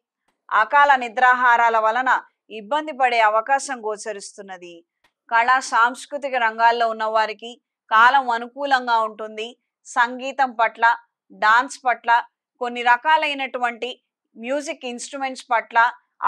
అకాల నిద్రాహారాల వలన ఇబ్బంది పడే అవకాశం గోచరిస్తున్నది. కళా సాంస్కృతిక రంగాల్లో ఉన్న వారికి కాలం అనుకూలంగా ఉంటుంది. సంగీతం పట్ల, డాన్స్ పట్ల, కొన్ని రకాలైనటువంటి మ్యూజిక్ ఇన్స్ట్రుమెంట్స్ పట్ల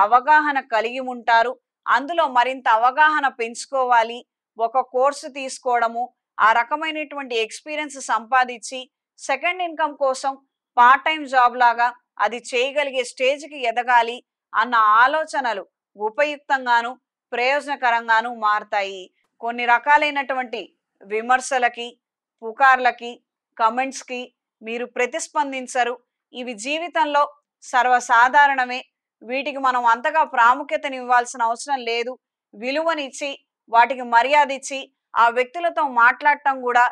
అవగాహన కలిగి ఉంటారు. అందులో మరింత అవగాహన పెంచుకోవాలి. ఒక కోర్సు తీసుకోవడము, ఆ రకమైనటువంటి ఎక్స్పీరియన్స్ సంపాదించి సెకండ్ ఇన్కమ్ కోసం పార్ట్ టైం జాబ్ లాగా అది చేయగలిగే స్టేజ్కి ఎదగాలి అన్న ఆలోచనలు ఉపయుక్తంగాను ప్రయోజనకరంగాను మారతాయి. కొన్ని రకాలైనటువంటి విమర్శలకి, పుకార్లకి, కమెంట్స్కి మీరు ప్రతిస్పందించరు. ఇవి జీవితంలో సర్వసాధారణమే. వీటికి మనం అంతగా ప్రాముఖ్యతని ఇవ్వాల్సిన అవసరం లేదు. విలువనిచ్చి వాటికి మర్యాద ఇచ్చి ఆ వ్యక్తులతో మాట్లాడటం కూడా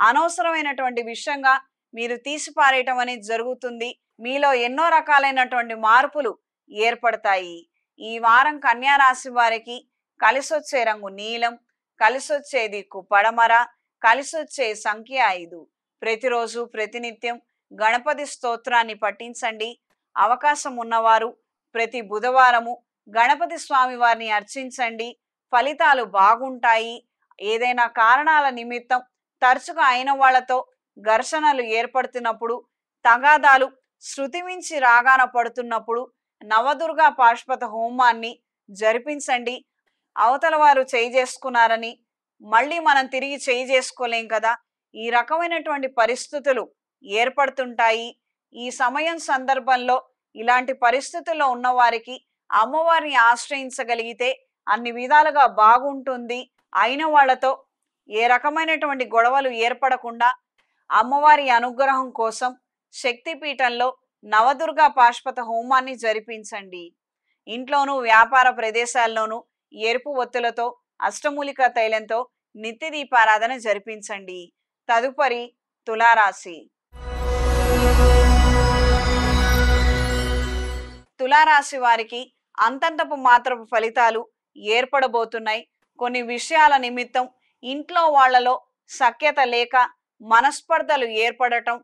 అనవసరమైనటువంటి విషయంగా మీరు తీసిపారేయటం అనేది జరుగుతుంది. మీలో ఎన్నో రకాలైనటువంటి మార్పులు ఏర్పడతాయి. ఈ వారం కన్యా రాశి వారికి కలిసొచ్చే రంగు నీలం, కలిసొచ్చే దిక్కు పడమర, కలిసొచ్చే సంఖ్య 5. ప్రతిరోజు ప్రతినిత్యం గణపతి స్తోత్రాన్ని పఠించండి. అవకాశం ఉన్నవారు ప్రతి బుధవారము గణపతి స్వామి వారిని అర్చించండి. ఫలితాలు బాగుంటాయి. ఏదైనా కారణాల నిమిత్తం తరచుగా అయిన వాళ్లతో ఘర్షణలు ఏర్పడుతున్నప్పుడు, తగాదాలు శృతి మించి రాగాన పడుతున్నప్పుడు నవదుర్గా పాశుపత హోమాన్ని జరిపించండి. అవతల వారు చేయి చేసుకున్నారని మళ్ళీ మనం తిరిగి చేయి చేసుకోలేం కదా. ఈ రకమైనటువంటి పరిస్థితులు ఏర్పడుతుంటాయి. ఈ సమయం సందర్భంలో ఇలాంటి పరిస్థితుల్లో ఉన్నవారికి అమ్మవారిని ఆశ్రయించగలిగితే అన్ని విధాలుగా బాగుంటుంది. అయిన వాళ్లతో ఏ రకమైనటువంటి గొడవలు ఏర్పడకుండా అమ్మవారి అనుగ్రహం కోసం శక్తిపీఠంలో నవదుర్గా పాశుపత హోమాన్ని జరిపించండి. ఇంట్లోనూ వ్యాపార ప్రదేశాల్లోనూ ఎరుపు ఒత్తులతో అష్టమూలిక తైలంతో నిత్య దీపారాధన జరిపించండి. తదుపరి తులారాశి. తులారాశి వారికి అంతంతపు మాత్రపు ఫలితాలు ఏర్పడబోతున్నాయి. కొన్ని విషయాల నిమిత్తం ఇంట్లో వాళ్లలో సఖ్యత లేక మనస్పర్ధలు ఏర్పడటం,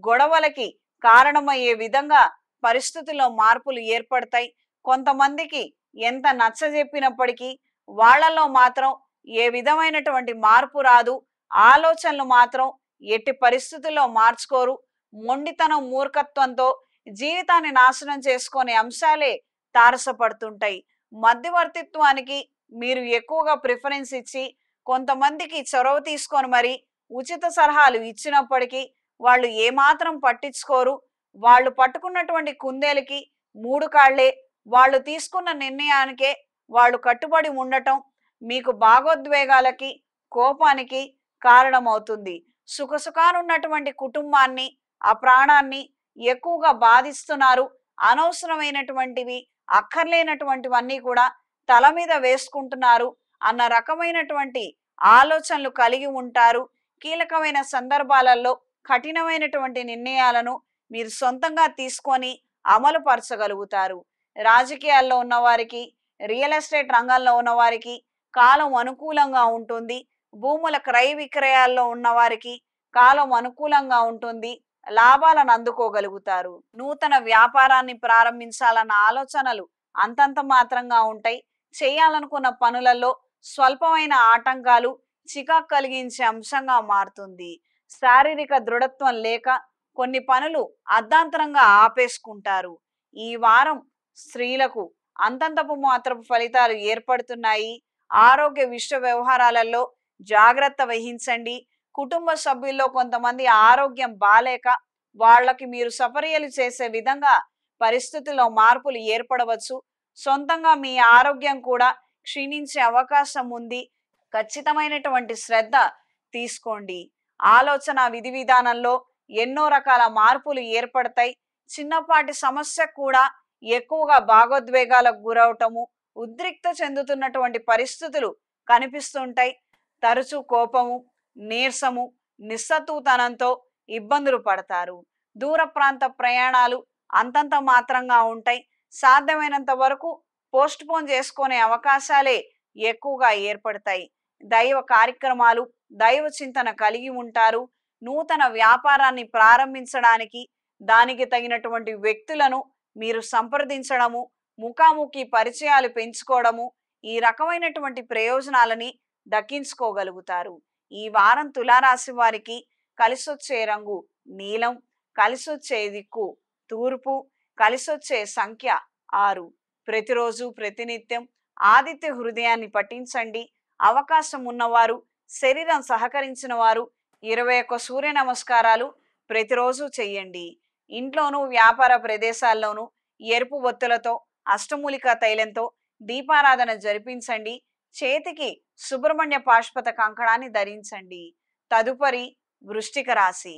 గొడవలకి కారణమయ్యే విధంగా పరిస్థితుల్లో మార్పులు ఏర్పడతాయి. కొంతమందికి ఎంత నచ్చజెప్పినప్పటికీ వాళ్లలో మాత్రం ఏ విధమైనటువంటి మార్పు రాదు. ఆలోచనలు మాత్రం ఎట్టి పరిస్థితుల్లో మార్చుకోరు. మొండితనం, మూర్ఖత్వంతో జీవితాన్ని నాశనం చేసుకునే అంశాలే తారసపడుతుంటాయి. మధ్యవర్తిత్వానికి మీరు ఎక్కువగా ప్రిఫరెన్స్ ఇచ్చి కొంతమందికి చొరవ తీసుకొని మరి ఉచిత సలహాలు ఇచ్చినప్పటికీ వాళ్ళు ఏమాత్రం పట్టించుకోరు. వాళ్ళు పట్టుకున్నటువంటి కుందేలకి మూడు కాళ్లే. వాళ్ళు తీసుకున్న నిర్ణయానికే వాళ్ళు కట్టుబడి ఉండటం మీకు భాగోద్వేగాలకి, కోపానికి కారణమవుతుంది. సుఖసుఖాలున్నటువంటి కుటుంబాన్ని, ఆ ప్రాణాన్ని ఎక్కువగా బాధిస్తున్నారు. అనవసరమైనటువంటివి, అక్కర్లేనటువంటివన్నీ కూడా తల మీద వేసుకుంటున్నారు అన్న రకమైనటువంటి ఆలోచనలు కలిగి ఉంటారు. కీలకమైన సందర్భాలలో కఠినమైనటువంటి నిర్ణయాలను మీరు సొంతంగా తీసుకొని అమలు పరచగలుగుతారు. రాజకీయాల్లో ఉన్నవారికి, రియల్ ఎస్టేట్ రంగంలో ఉన్నవారికి కాలం అనుకూలంగా ఉంటుంది. భూముల క్రయ విక్రయాల్లో ఉన్నవారికి కాలం అనుకూలంగా ఉంటుంది. లాభాలను అందుకోగలుగుతారు. నూతన వ్యాపారాన్ని ప్రారంభించాలన్న ఆలోచనలు అంతంత మాత్రంగా ఉంటాయి. చేయాలనుకున్న పనులలో స్వల్పమైన ఆటంకాలు చికాకు కలిగించే అంశంగా మారుతుంది. శారీరక దృఢత్వం లేక కొన్ని పనులు అర్ధాంతరంగా ఆపేసుకుంటారు. ఈ వారం స్త్రీలకు అంతంతపు మాత్రపు ఫలితాలు ఏర్పడుతున్నాయి. ఆరోగ్య విషయ వ్యవహారాలలో జాగ్రత్త వహించండి. కుటుంబ సభ్యుల్లో కొంతమంది ఆరోగ్యం బాలేక వాళ్ళకి మీరు సపర్యలు చేసే విధంగా పరిస్థితుల్లో మార్పులు ఏర్పడవచ్చు. సొంతంగా మీ ఆరోగ్యం కూడా క్షీణించే అవకాశం ఉంది. ఖచ్చితమైనటువంటి శ్రద్ధ తీసుకోండి. ఆలోచన విధి విధానంలో ఎన్నో రకాల మార్పులు ఏర్పడతాయి. చిన్నపాటి సమస్య కూడా ఎక్కువగా భాగోద్వేగాలకు గురవటము, ఉద్రిక్త చెందుతున్నటువంటి పరిస్థితులు కనిపిస్తుంటాయి. తరచూ కోపము, నీరసము, నిస్సత్తుతనంతో ఇబ్బందులు పడతారు. దూర ప్రాంత ప్రయాణాలు అంతంత మాత్రంగా ఉంటాయి. సాధ్యమైనంత వరకు పోస్ట్ పోన్ చేసుకునే అవకాశాలే ఎక్కువగా ఏర్పడతాయి. దైవ కార్యక్రమాలు, దైవ చింతన కలిగి ఉంటారు. నూతన వ్యాపారాన్ని ప్రారంభించడానికి దానికి తగినటువంటి వ్యక్తులను మీరు సంప్రదించడము, ముఖాముఖి పరిచయాలు పెంచుకోవడము, ఈ రకమైనటువంటి ప్రయోజనాలని దక్కించుకోగలుగుతారు. ఈ వారం తులారాశి వారికి కలిసొచ్చే రంగు నీలం, కలిసొచ్చే దిక్కు తూర్పు, కలిసొచ్చే సంఖ్య 6. ప్రతిరోజు ప్రతినిత్యం ఆదిత్య హృదయాన్ని పఠించండి. అవకాశం ఉన్నవారు, శరీరం సహకరించిన వారు 21 సూర్య నమస్కారాలు ప్రతిరోజు చెయ్యండి. ఇంట్లోనూ వ్యాపార ప్రదేశాల్లోనూ ఎరుపు ఒత్తులతో అష్టమూలిక తైలంతో దీపారాధన జరిపించండి. చేతికి సుబ్రహ్మణ్య పాశుపత కంకణాన్ని ధరించండి. తదుపరి వృశ్చిక రాశి.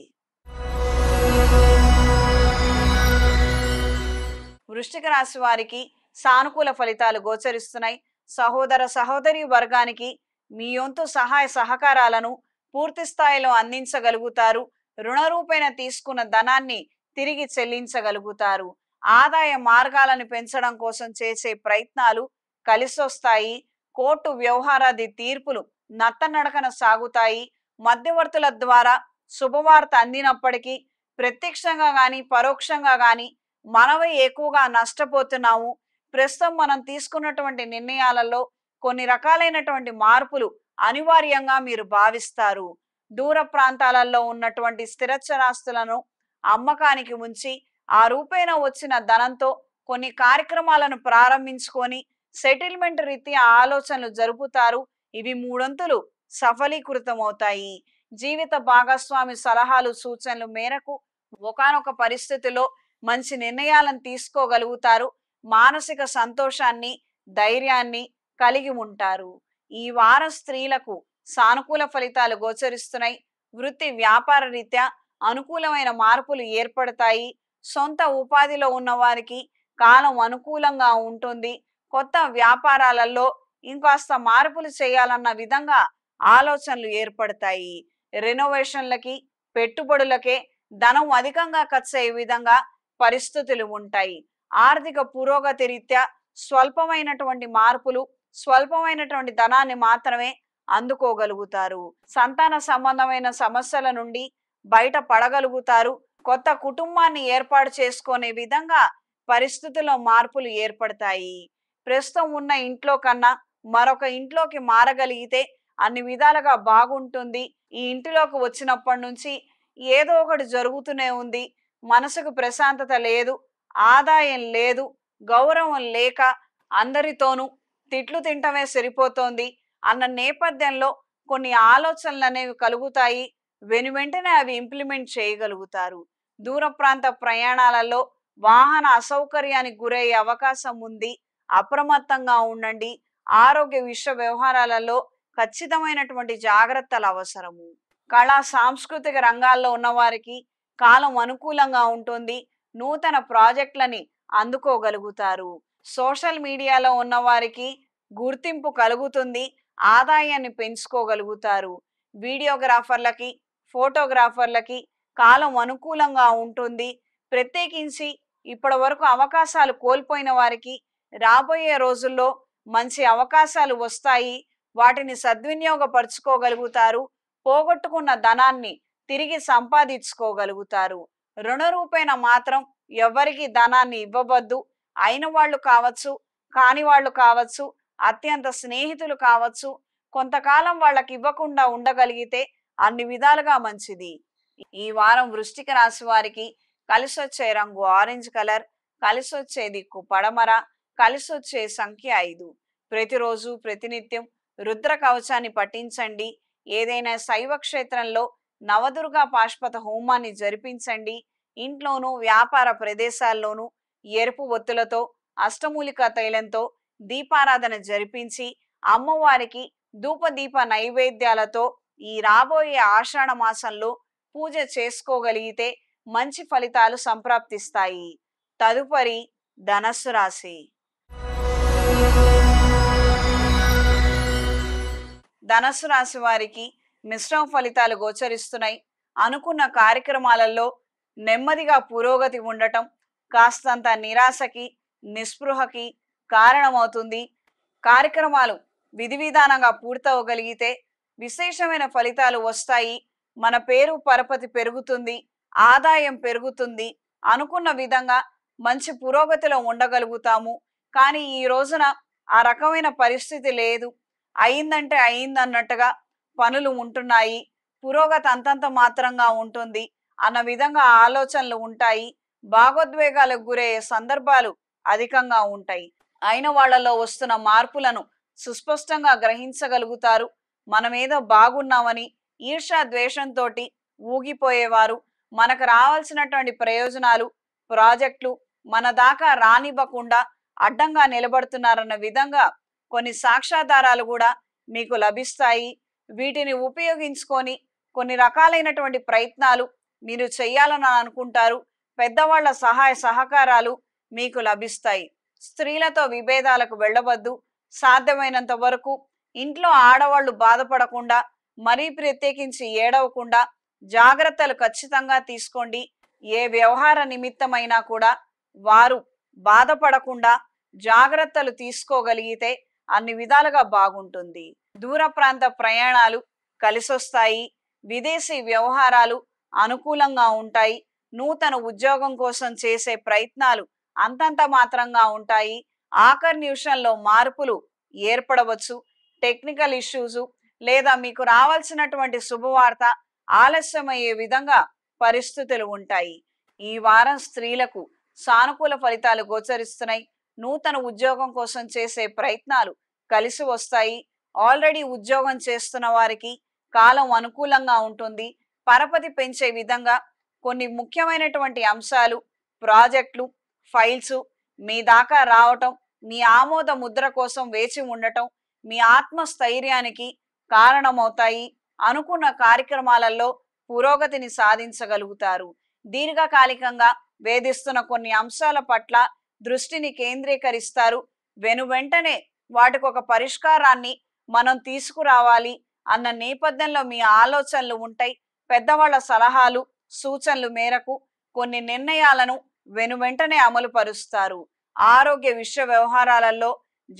వృశ్చిక రాశి వారికి సానుకూల ఫలితాలు గోచరిస్తున్నాయి. సహోదర సహోదరి వర్గానికి మీ వంతు సహాయ సహకారాలను పూర్తి స్థాయిలో అందించగలుగుతారు. రుణరూపేణ తీసుకున్న ధనాన్ని తిరిగి చెల్లించగలుగుతారు. ఆదాయ మార్గాలను పెంచడం కోసం చేసే ప్రయత్నాలు కలిసొస్తాయి. కోర్టు వ్యవహారాది తీర్పులు నత్తనడకన సాగుతాయి. మధ్యవర్తుల ద్వారా శుభవార్త అందినప్పటికీ ప్రత్యక్షంగా గాని పరోక్షంగా గాని మనమే ఎక్కువగా నష్టపోతున్నాము. ప్రస్తుతం మనం తీసుకున్నటువంటి నిర్ణయాలలో కొన్ని రకాలైనటువంటి మార్పులు అనివార్యంగా మీరు భావిస్తారు. దూర ప్రాంతాలలో ఉన్నటువంటి స్థిరచరాస్తులను అమ్మకానికి ఉంచి ఆ రూపేణ వచ్చిన ధనంతో కొన్ని కార్యక్రమాలను ప్రారంభించుకొని సెటిల్మెంట్ రీత్యా ఆలోచనలు జరుపుతారు. ఇవి మూడొంతులు సఫలీకృతమవుతాయి. జీవిత భాగస్వామి సలహాలు, సూచనలు మేరకు ఒకానొక పరిస్థితిలో మంచి నిర్ణయాలను తీసుకోగలుగుతారు. మానసిక సంతోషాన్ని, ధైర్యాన్ని కలిగి ఉంటారు. ఈ వారం స్త్రీలకు సానుకూల ఫలితాలు గోచరిస్తున్నాయి. వృత్తి వ్యాపార రీత్యా అనుకూలమైన మార్పులు ఏర్పడతాయి. సొంత ఉపాధిలో ఉన్న వారికి కాలం అనుకూలంగా ఉంటుంది. కొత్త వ్యాపారాలలో ఇంకాస్త మార్పులు చేయాలన్న విధంగా ఆలోచనలు ఏర్పడతాయి. రెనోవేషన్లకి, పెట్టుబడులకే ధనం అధికంగా ఖర్చు అయ్యే విధంగా పరిస్థితులు ఉంటాయి. ఆర్థిక పురోగతి రీత్యా స్వల్పమైనటువంటి మార్పులు, స్వల్పమైనటువంటి ధనాన్ని మాత్రమే అందుకోగలుగుతారు. సంతాన సంబంధమైన సమస్యల నుండి బయట పడగలుగుతారు. కొత్త కుటుంబాన్ని ఏర్పాటు చేసుకునే విధంగా పరిస్థితుల్లో మార్పులు ఏర్పడతాయి. ప్రస్తుతం ఉన్న ఇంట్లో కన్నా మరొక ఇంట్లోకి మారగలిగితే అన్ని విధాలుగా బాగుంటుంది. ఈ ఇంటిలోకి వచ్చినప్పటి నుంచి ఏదో ఒకటి జరుగుతూనే ఉంది, మనసుకు ప్రశాంతత లేదు, ఆదాయం లేదు, గౌరవం లేక అందరితోనూ తిట్లు తింటమే సరిపోతోంది అన్న నేపథ్యంలో కొన్ని ఆలోచనలు అనేవి కలుగుతాయి. వెనువెంటనే అవి ఇంప్లిమెంట్ చేయగలుగుతారు. దూర ప్రాంత ప్రయాణాలలో వాహన అసౌకర్యానికి గురయ్యే అవకాశం ఉంది. అప్రమత్తంగా ఉండండి. ఆరోగ్య విషయ వ్యవహారాలలో ఖచ్చితమైనటువంటి జాగ్రత్తలు అవసరము. కళా సాంస్కృతిక రంగాల్లో ఉన్నవారికి కాలం అనుకూలంగా ఉంటుంది. నూతన ప్రాజెక్టులని అందుకోగలుగుతారు. సోషల్ మీడియాలో ఉన్నవారికి గుర్తింపు కలుగుతుంది. ఆదాయాన్ని పెంచుకోగలుగుతారు. వీడియోగ్రాఫర్లకి, ఫోటోగ్రాఫర్లకి కాలం అనుకూలంగా ఉంటుంది. ప్రత్యేకించి ఇప్పటి వరకు అవకాశాలు కోల్పోయిన వారికి రాబోయే రోజుల్లో మంచి అవకాశాలు వస్తాయి. వాటిని సద్వినియోగపరుచుకోగలుగుతారు. పోగొట్టుకున్న ధనాన్ని తిరిగి సంపాదించుకోగలుగుతారు. రుణ రూపేణ మాత్రం ఎవరికి ధనాన్ని ఇవ్వవద్దు. అయిన వాళ్ళు కావచ్చు, కాని వాళ్ళు కావచ్చు, అత్యంత స్నేహితులు కావచ్చు. కొంతకాలం వాళ్ళకి ఇవ్వకుండా ఉండగలిగితే అన్ని విధాలుగా మంచిది. ఈ వారం వృశ్చిక రాశి వారికి కలిసొచ్చే రంగు ఆరెంజ్ కలర్, కలిసొచ్చే దిక్కు పడమర, కలిసొచ్చే సంఖ్య 5. ప్రతిరోజు ప్రతినిత్యం రుద్ర కవచాన్ని పఠించండి. ఏదైనా శైవ క్షేత్రంలో నవదుర్గా పాశుపత హోమాన్ని జరిపించండి. ఇంట్లోనూ వ్యాపార ప్రదేశాల్లోనూ ఎరుపు ఒత్తులతో, అష్టమూలిక తైలంతో దీపారాధన జరిపించి అమ్మవారికి ధూపదీప నైవేద్యాలతో ఈ రాబోయే ఆషాఢ మాసంలో పూజ చేసుకోగలిగితే మంచి ఫలితాలు సంప్రాప్తిస్తాయి. తదుపరి ధనస్సు రాశి. ధనస్సు రాశి వారికి మిశ్రమ ఫలితాలు గోచరిస్తున్నాయి. అనుకున్న కార్యక్రమాలలో నెమ్మదిగా పురోగతి ఉండటం కాస్తంత నిరాశకి, నిస్పృహకి కారణమవుతుంది. కార్యక్రమాలు విధి విధానంగా పూర్తవగలిగితే విశేషమైన ఫలితాలు వస్తాయి. మన పేరు పరపతి పెరుగుతుంది, ఆదాయం పెరుగుతుంది. అనుకున్న విధంగా మంచి పురోగతిలో ఉండగలుగుతాము. కానీ ఈ రోజున ఆ రకమైన పరిస్థితి లేదు. అయిందంటే అయిందన్నట్టుగా పనులు ఉంటున్నాయి. పురోగతి అంతంత మాత్రంగా ఉంటుంది అన్న విధంగా ఆలోచనలు ఉంటాయి. భావోద్వేగాలకు గురయ్యే సందర్భాలు అధికంగా ఉంటాయి. అయిన వాళ్లలో వస్తున్న మార్పులను సుస్పష్టంగా గ్రహించగలుగుతారు. మనమేదో బాగున్నామని ఈర్ష్య ద్వేషంతో ఊగిపోయేవారు మనకు రావాల్సినటువంటి ప్రయోజనాలు, ప్రాజెక్టులు మన దాకా రానివ్వకుండా అడ్డంగా నిలబడుతున్నారన్న విధంగా కొన్ని సాక్ష్యాధారాలు కూడా మీకు లభిస్తాయి. వీటిని ఉపయోగించుకొని కొన్ని రకాలైనటువంటి ప్రయత్నాలు మీరు చేయాలని అనుకుంటారు. పెద్దవాళ్ల సహాయ సహకారాలు మీకు లభిస్తాయి. స్త్రీలతో విభేదాలకు వెళ్ళవద్దు. సాధ్యమైనంత వరకు ఇంట్లో ఆడవాళ్లు బాధపడకుండా, మరీ ప్రత్యేకించి ఏడవకుండా జాగ్రత్తలు ఖచ్చితంగా తీసుకోండి. ఏ వ్యవహార నిమిత్తమైనా కూడా వారు బాధపడకుండా జాగ్రత్తలు తీసుకోగలిగితే అన్ని విధాలుగా బాగుంటుంది. దూర ప్రాంత ప్రయాణాలు కలిసొస్తాయి. విదేశీ వ్యవహారాలు అనుకూలంగా ఉంటాయి. నూతన ఉద్యోగం కోసం చేసే ప్రయత్నాలు అంతంత మాత్రంగా ఉంటాయి. ఆఖరి నిమిషంలో మార్పులు ఏర్పడవచ్చు. టెక్నికల్ ఇష్యూస్ లేదా మీకు రావాల్సినటువంటి శుభవార్త ఆలస్యమయ్యే విధంగా పరిస్థితులు ఉంటాయి. ఈ వారం స్త్రీలకు సానుకూల ఫలితాలు గోచరిస్తున్నాయి. నూతన ఉద్యోగం కోసం చేసే ప్రయత్నాలు కలిసి వస్తాయి. ఆల్రెడీ ఉద్యోగం చేస్తున్న వారికి కాలం అనుకూలంగా ఉంటుంది. పరపతి పెంచే విధంగా కొన్ని ముఖ్యమైనటువంటి అంశాలు, ప్రాజెక్టులు, ఫైల్స్ మీ దాకా రావటం, మీ ఆమోద ముద్ర కోసం వేచి ఉండటం మీ ఆత్మస్థైర్యానికి కారణమవుతాయి. అనుకున్న కార్యక్రమాలలో పురోగతిని సాధించగలుగుతారు. దీర్ఘకాలికంగా వేధిస్తున్న కొన్ని అంశాల పట్ల దృష్టిని కేంద్రీకరిస్తారు. వెనువెంటనే వాటికి ఒక పరిష్కారాన్ని మనం తీసుకురావాలి అన్న నేపథ్యంలో మీ ఆలోచనలు ఉంటాయి. పెద్దవాళ్ళ సలహాలు సూచనలు మేరకు కొన్ని నిర్ణయాలను వెనువెంటనే అమలు పరుస్తారు. ఆరోగ్య విషయ వ్యవహారాలలో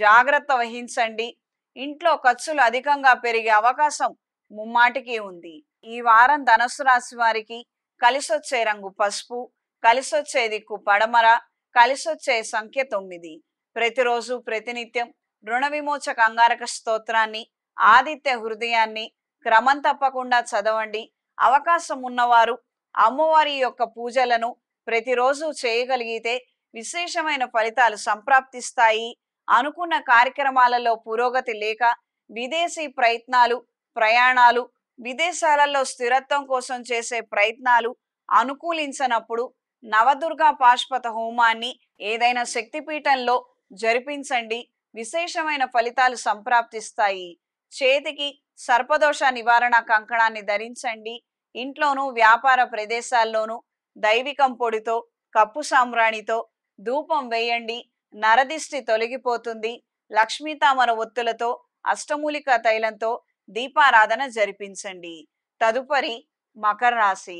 జాగ్రత్త వహించండి. ఇంట్లో ఖర్చులు అధికంగా పెరిగే అవకాశం ముమ్మాటికి ఉంది. ఈ వారం ధనుసు రాశి వారికి కలిసొచ్చే రంగు పసుపు, కలిసొచ్చే దిక్కు పడమర, కలిసొచ్చే సంఖ్య 9. ప్రతిరోజు ప్రతినిత్యం రుణ విమోచక అంగారక స్తోత్రాన్ని, ఆదిత్య హృదయాన్ని క్రమం తప్పకుండా చదవండి. అవకాశం ఉన్నవారు అమ్మవారి యొక్క పూజలను ప్రతిరోజు చేయగలిగితే విశేషమైన ఫలితాలు సంప్రాప్తిస్తాయి. అనుకున్న కార్యక్రమాలలో పురోగతి లేక విదేశీ ప్రయత్నాలు, ప్రయాణాలు, విదేశాలలో స్థిరత్వం కోసం చేసే ప్రయత్నాలు అనుకూలించనప్పుడు నవదుర్గా పాశుపత హోమాన్ని ఏదైనా శక్తిపీఠంలో జరిపించండి. విశేషమైన ఫలితాలు సంప్రాప్తిస్తాయి. చేతికి సర్పదోష నివారణ కంకణాన్ని ధరించండి. ఇంట్లోనూ వ్యాపార ప్రదేశాల్లోనూ దైవికం పొడితో, కప్పు సాంబ్రాణితో ధూపం వేయండి. నరదిష్టి తొలగిపోతుంది. లక్ష్మీతామర ఒత్తులతో, అష్టమూలిక తైలంతో దీపారాధన జరిపించండి. తదుపరి మకర రాశి.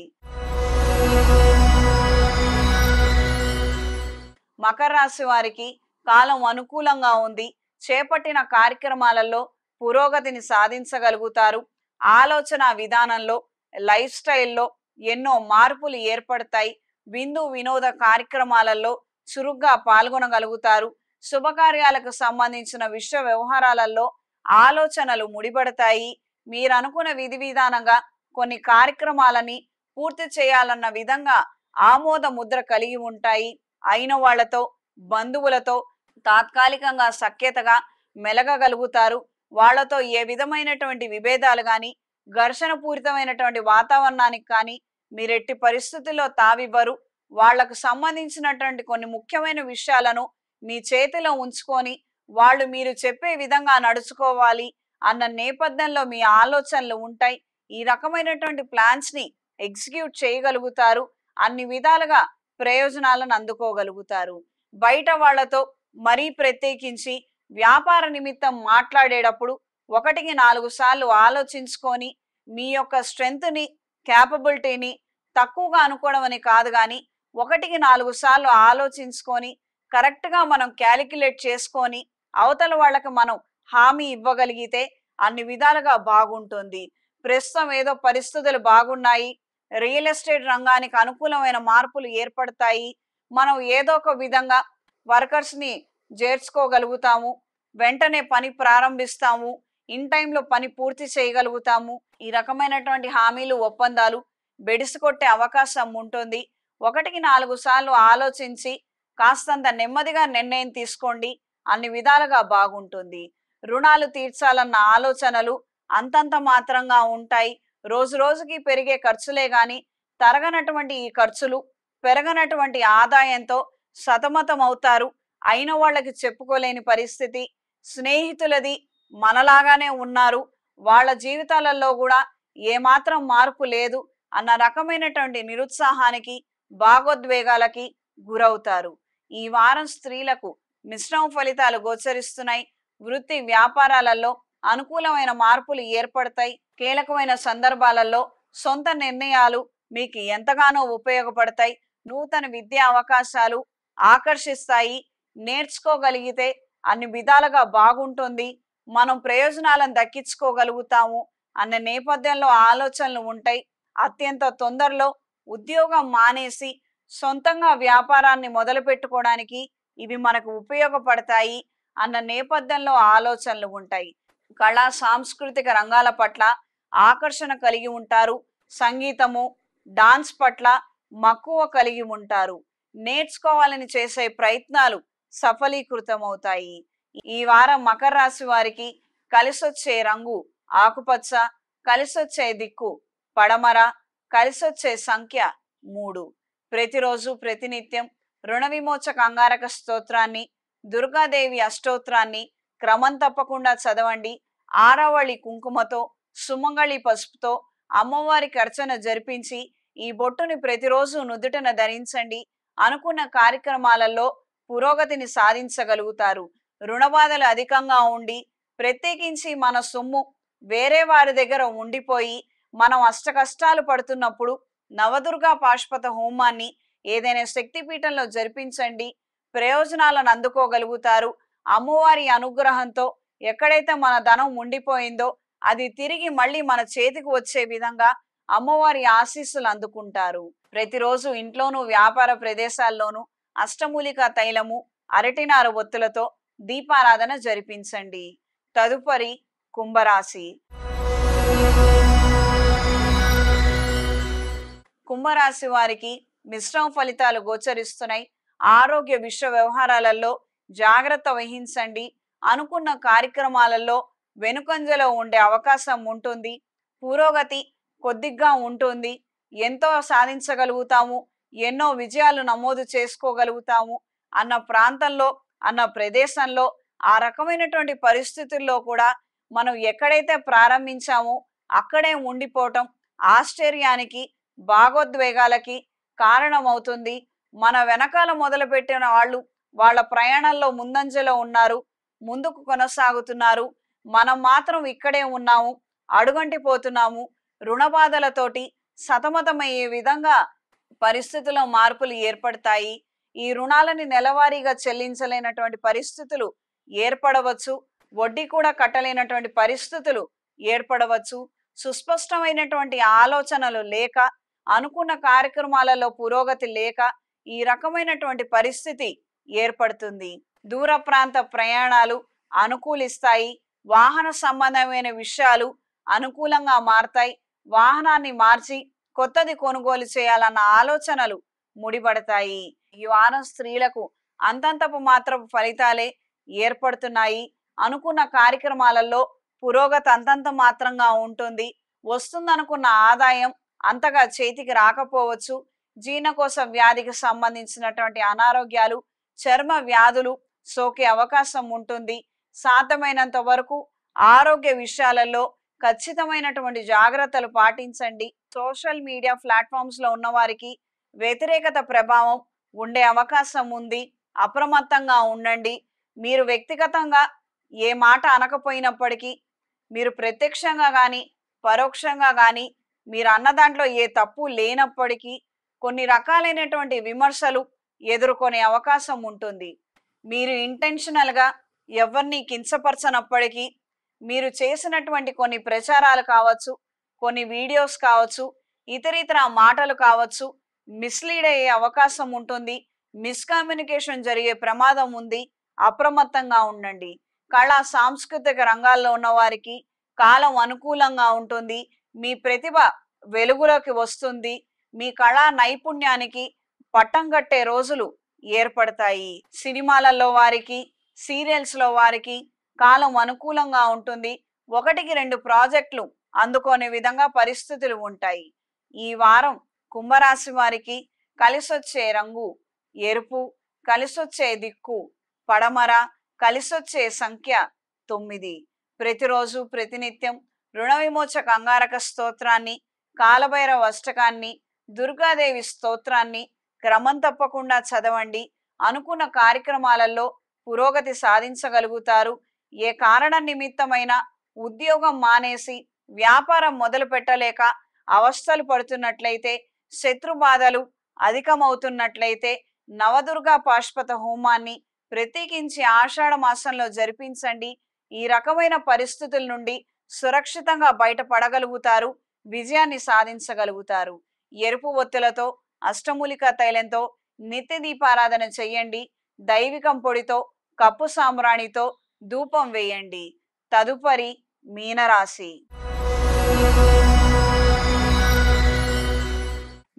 మకర రాశి వారికి కాలం అనుకూలంగా ఉంది. చేపట్టిన కార్యక్రమాలలో పురోగతిని సాధించగలుగుతారు. ఆలోచన విధానంలో, లైఫ్ స్టైల్లో ఎన్నో మార్పులు ఏర్పడతాయి. విందు వినోద కార్యక్రమాలలో చురుగ్గా పాల్గొనగలుగుతారు. శుభకార్యాలకు సంబంధించిన విశ్వ వ్యవహారాలలో ఆలోచనలు ముడిపడతాయి. మీరు అనుకున్న విధి విధానంగా కొన్ని కార్యక్రమాలని పూర్తి చేయాలన్న విధంగా ఆమోద ముద్ర కలిగి ఉంటాయి. అయిన వాళ్లతో, బంధువులతో తాత్కాలికంగా సఖ్యతగా మెలగగలుగుతారు. వాళ్లతో ఏ విధమైనటువంటి విభేదాలు కానీ, ఘర్షణ పూరితమైనటువంటి వాతావరణానికి కానీ మీరెట్టి పరిస్థితుల్లో తావివ్వరు. వాళ్లకు సంబంధించినటువంటి కొన్ని ముఖ్యమైన విషయాలను మీ చేతిలో ఉంచుకొని వాళ్ళు మీరు చెప్పే విధంగా నడుచుకోవాలి అన్న నేపథ్యంలో మీ ఆలోచనలు ఉంటాయి. ఈ రకమైనటువంటి ప్లాన్స్ ని ఎగ్జిక్యూట్ చేయగలుగుతారు. అన్ని విధాలుగా ప్రయోజనాలను అందుకోగలుగుతారు. బయట వాళ్లతో మరీ ప్రత్యేకించి వ్యాపార నిమిత్తం మాట్లాడేటప్పుడు 1-4 సార్లు ఆలోచించుకొని మీ యొక్క స్ట్రెంగ్త్ని, క్యాపబిలిటీని తక్కువగా అనుకోవడం అని కాదు, కానీ 1-4 సార్లు ఆలోచించుకొని కరెక్ట్గా మనం క్యాలిక్యులేట్ చేసుకొని అవతల వాళ్ళకి మనం హామీ ఇవ్వగలిగితే అన్ని విధాలుగా బాగుంటుంది. ప్రస్తుతం ఏదో పరిస్థితులు బాగున్నాయి, రియల్ ఎస్టేట్ రంగానికి అనుకూలమైన మార్పులు ఏర్పడతాయి, మనం ఏదో ఒక విధంగా వర్కర్స్ని చేర్చుకోగలుగుతాము, వెంటనే పని ప్రారంభిస్తాము, ఇన్ టైంలో పని పూర్తి చేయగలుగుతాము. ఈ రకమైనటువంటి హామీలు, ఒప్పందాలు బెడిసికొట్టే అవకాశం ఉంటుంది. 1-4 సార్లు ఆలోచించి కాస్తంత నెమ్మదిగా నిర్ణయం తీసుకోండి. అన్ని విధాలుగా బాగుంటుంది. రుణాలు తీర్చాలన్న ఆలోచనలు అంతంత మాత్రంగా ఉంటాయి. రోజు రోజుకి పెరిగే ఖర్చులే గాని తరగనటువంటి ఈ ఖర్చులు, పెరగనటువంటి ఆదాయంతో సతమతం అవుతారు. అయిన వాళ్ళకి చెప్పుకోలేని పరిస్థితి. స్నేహితులది మనలాగానే ఉన్నారు, వాళ్ళ జీవితాలలో కూడా ఏమాత్రం మార్పు లేదు అన్న రకమైనటువంటి నిరుత్సాహానికి, భాగోద్వేగాలకి గురవుతారు. ఈ వారం స్త్రీలకు మిశ్రమ ఫలితాలు గోచరిస్తున్నాయి. వృత్తి వ్యాపారాలలో అనుకూలమైన మార్పులు ఏర్పడతాయి. కీలకమైన సందర్భాలలో సొంత నిర్ణయాలు మీకు ఎంతగానో ఉపయోగపడతాయి. నూతన విద్యా అవకాశాలు ఆకర్షిస్తాయి. నేర్చుకోగలిగితే అన్ని విధాలుగా బాగుంటుంది, మనం ప్రయోజనాలను దక్కించుకోగలుగుతాము అన్న నేపథ్యంలో ఆలోచనలు ఉంటాయి. అత్యంత తొందరలో ఉద్యోగం మానేసి సొంతంగా వ్యాపారాన్ని మొదలు పెట్టుకోవడానికి ఇవి మనకు ఉపయోగపడతాయి అన్న నేపథ్యంలో ఆలోచనలు ఉంటాయి. కళా సాంస్కృతిక రంగాల పట్ల ఆకర్షణ కలిగి ఉంటారు. సంగీతము, డాన్స్ పట్ల మక్కువ కలిగి ఉంటారు. నేర్చుకోవాలని చేసే ప్రయత్నాలు సఫలీకృతమవుతాయి. ఈ వారం మకర రాశి వారికి కలిసొచ్చే రంగు ఆకుపచ్చ, కలిసొచ్చే దిక్కు పడమర, కలిసొచ్చే సంఖ్య 3. ప్రతిరోజు ప్రతినిత్యం రుణ విమోచక అంగారక స్తోత్రాన్ని, దుర్గాదేవి అష్టోత్రాన్ని క్రమం తప్పకుండా చదవండి. ఆరవళి కుంకుమతో, సుమంగళి పసుపుతో అమ్మవారికి అర్చన జరిపించి ఈ బొట్టుని ప్రతిరోజు నుదుటన ధరించండి. అనుకున్న కార్యక్రమాలలో పురోగతిని సాధించగలుగుతారు. రుణ బాధలు అధికంగా ఉండి ప్రత్యేకించి మన సొమ్ము వేరే వారి దగ్గర ఉండిపోయి మనం అష్టకష్టాలు పడుతున్నప్పుడు నవదుర్గా పాశుపత హోమాన్ని ఏదైనా శక్తిపీఠంలో జరిపించండి. ప్రయోజనాలను అందుకోగలుగుతారు. అమ్మవారి అనుగ్రహంతో ఎక్కడైతే మన ధనం ఉండిపోయిందో అది తిరిగి మళ్ళీ మన చేతికి వచ్చే విధంగా అమ్మవారి ఆశీస్సులు అందుకుంటారు. ప్రతిరోజు ఇంట్లోనూ వ్యాపార ప్రదేశాల్లోనూ అష్టమూలికా తైలము, అరటినార ఒత్తులతో దీపారాధన జరిపించండి. తదుపరి కుంభరాశి. కుంభరాశి వారికి మిశ్రమ ఫలితాలు గోచరిస్తున్నాయి. ఆరోగ్య విషయ వ్యవహారాలలో జాగ్రత్త వహించండి. అనుకున్న కార్యక్రమాలలో వెనుకంజలో ఉండే అవకాశం ఉంటుంది. పురోగతి కొద్దిగా ఉంటుంది. ఎంతో సాధించగలుగుతాము, ఎన్నో విజయాలు నమోదు చేసుకోగలుగుతాము అన్న ప్రాంతంలో, అన్న ప్రదేశంలో, ఆ రకమైనటువంటి పరిస్థితుల్లో కూడా మనం ఎక్కడైతే ప్రారంభించామో అక్కడే ఉండిపోవటం ఆశ్చర్యానికి, భాగోద్వేగాలకి కారణమవుతుంది. మన వెనకాల మొదలుపెట్టిన వాళ్ళు వాళ్ళ ప్రయాణంలో ముందంజలో ఉన్నారు, ముందుకు కొనసాగుతున్నారు. మనం మాత్రం ఇక్కడే ఉన్నాము, అడుగంటిపోతున్నాము. రుణ బాధలతోటి సతమతమయ్యే విధంగా పరిస్థితుల్లో మార్పులు ఏర్పడతాయి. ఈ రుణాలని నెలవారీగా చెల్లించలేనటువంటి పరిస్థితులు ఏర్పడవచ్చు. వడ్డీ కూడా కట్టలేనటువంటి పరిస్థితులు ఏర్పడవచ్చు. సుస్పష్టమైనటువంటి ఆలోచనలు లేక, అనుకున్న కార్యక్రమాలలో పురోగతి లేక ఈ రకమైనటువంటి పరిస్థితి ఏర్పడుతుంది. దూర ప్రాంత ప్రయాణాలు అనుకూలిస్తాయి. వాహన సంబంధమైన విషయాలు అనుకూలంగా మారతాయి. వాహనాన్ని మార్చి కొత్తది కొనుగోలు చేయాలన్న ఆలోచనలు ముడిపడతాయి. ఈ వారం స్త్రీలకు అంతంతపు మాత్రపు ఫలితాలే ఏర్పడుతున్నాయి. అనుకున్న కార్యక్రమాలలో పురోగతి అంతంత మాత్రంగా ఉంటుంది. వస్తుందనుకున్న ఆదాయం అంతగా చేతికి రాకపోవచ్చు. జీర్ణకోశ వ్యాధికి సంబంధించినటువంటి అనారోగ్యాలు, చర్మ వ్యాధులు సోకే అవకాశం ఉంటుంది. సాధ్యమైనంత వరకు ఆరోగ్య విషయాలలో ఖచ్చితమైనటువంటి జాగ్రత్తలు పాటించండి. సోషల్ మీడియా ప్లాట్ఫామ్స్ లో ఉన్న వారికి వ్యతిరేకత ప్రభావం ఉండే అవకాశం ఉంది. అప్రమత్తంగా ఉండండి. మీరు వ్యక్తిగతంగా ఏ మాట అనకపోయినప్పటికీ, మీరు ప్రత్యక్షంగా కానీ పరోక్షంగా కానీ మీరు అన్న దాంట్లో ఏ తప్పు లేనప్పటికీ కొన్ని రకాలైనటువంటి విమర్శలు ఎదుర్కొనే అవకాశం ఉంటుంది. మీరు ఇంటెన్షనల్గా ఎవరిని కించపరచనప్పటికీ మీరు చేసినటువంటి కొన్ని ప్రచారాలు కావచ్చు, కొన్ని వీడియోస్ కావచ్చు, ఇతరితర మాటలు కావచ్చు, మిస్లీడ్ అయ్యే అవకాశం ఉంటుంది. మిస్కమ్యూనికేషన్ జరిగే ప్రమాదం ఉంది. అప్రమత్తంగా ఉండండి. కళా సాంస్కృతిక రంగాల్లో ఉన్న వారికి కాలం అనుకూలంగా ఉంటుంది. మీ ప్రతిభ వెలుగులోకి వస్తుంది. మీ కళా నైపుణ్యానికి పట్టం కట్టే రోజులు ఏర్పడతాయి. సినిమాలలో వారికి, సీరియల్స్ లో వారికి కాలం అనుకూలంగా ఉంటుంది. 1-2 ప్రాజెక్టులు అందుకునే విధంగా పరిస్థితులు ఉంటాయి. ఈ వారం కుంభరాశి వారికి కలిసొచ్చే రంగు ఎరుపు, కలిసొచ్చే దిక్కు పడమర, కలిసొచ్చే సంఖ్య 9. ప్రతిరోజు ప్రతినిత్యం రుణ విమోచక అంగారక స్తోత్రాన్ని, కాలభైరవ అష్టకాన్ని, దుర్గాదేవి స్తోత్రాన్ని క్రమం తప్పకుండా చదవండి. అనుకున్న కార్యక్రమాలలో పురోగతి సాధించగలుగుతారు. ఏ కారణం నిమిత్తమైన ఉద్యోగం మానేసి వ్యాపారం మొదలు పెట్టలేక అవస్థలు పడుతున్నట్లయితే, శత్రు బాధలు అధికమవుతున్నట్లయితే నవదుర్గా పాశుపత హోమాన్ని ప్రత్యేకించి ఆషాఢ మాసంలో జరిపించండి. ఈ రకమైన పరిస్థితుల నుండి సురక్షితంగా బయటపడగలుగుతారు. విజయాన్ని సాధించగలుగుతారు. ఎరుపు ఒత్తులతో, అష్టమూలికా తైలంతో నిత్య దీపారాధన చెయ్యండి. దైవికం పొడితో, కప్పు సాంబ్రాణితో ధూపం వేయండి. తదుపరి మీనరాశి.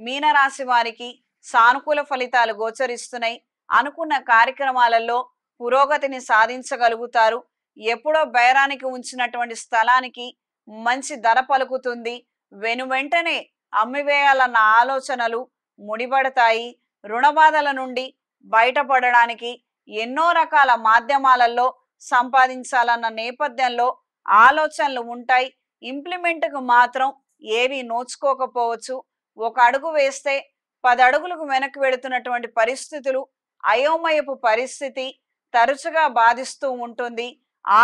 మీనరాశి వారికి సానుకూల ఫలితాలు గోచరిస్తున్నాయి. అనుకున్న కార్యక్రమాలలో పురోగతిని సాధించగలుగుతారు. ఎప్పుడో బేరానికి ఉంచినటువంటి స్థలానికి మంచి ధర పలుకుతుంది. వెనువెంటనే అమ్మివేయాలన్న ఆలోచనలు ముడిపడతాయి. రుణబాధల నుండి బయటపడడానికి ఎన్నో రకాల మాధ్యమాలలో సంపాదించాలన్న నేపథ్యంలో ఆలోచనలు ఉంటాయి. ఇంప్లిమెంట్కు మాత్రం ఏవి నోచుకోకపోవచ్చు. ఒక అడుగు వేస్తే 10 అడుగులకు వెనక్కి వెళుతున్నటువంటి పరిస్థితులు, అయోమయపు పరిస్థితి తరచుగా బాధిస్తూ ఉంటుంది.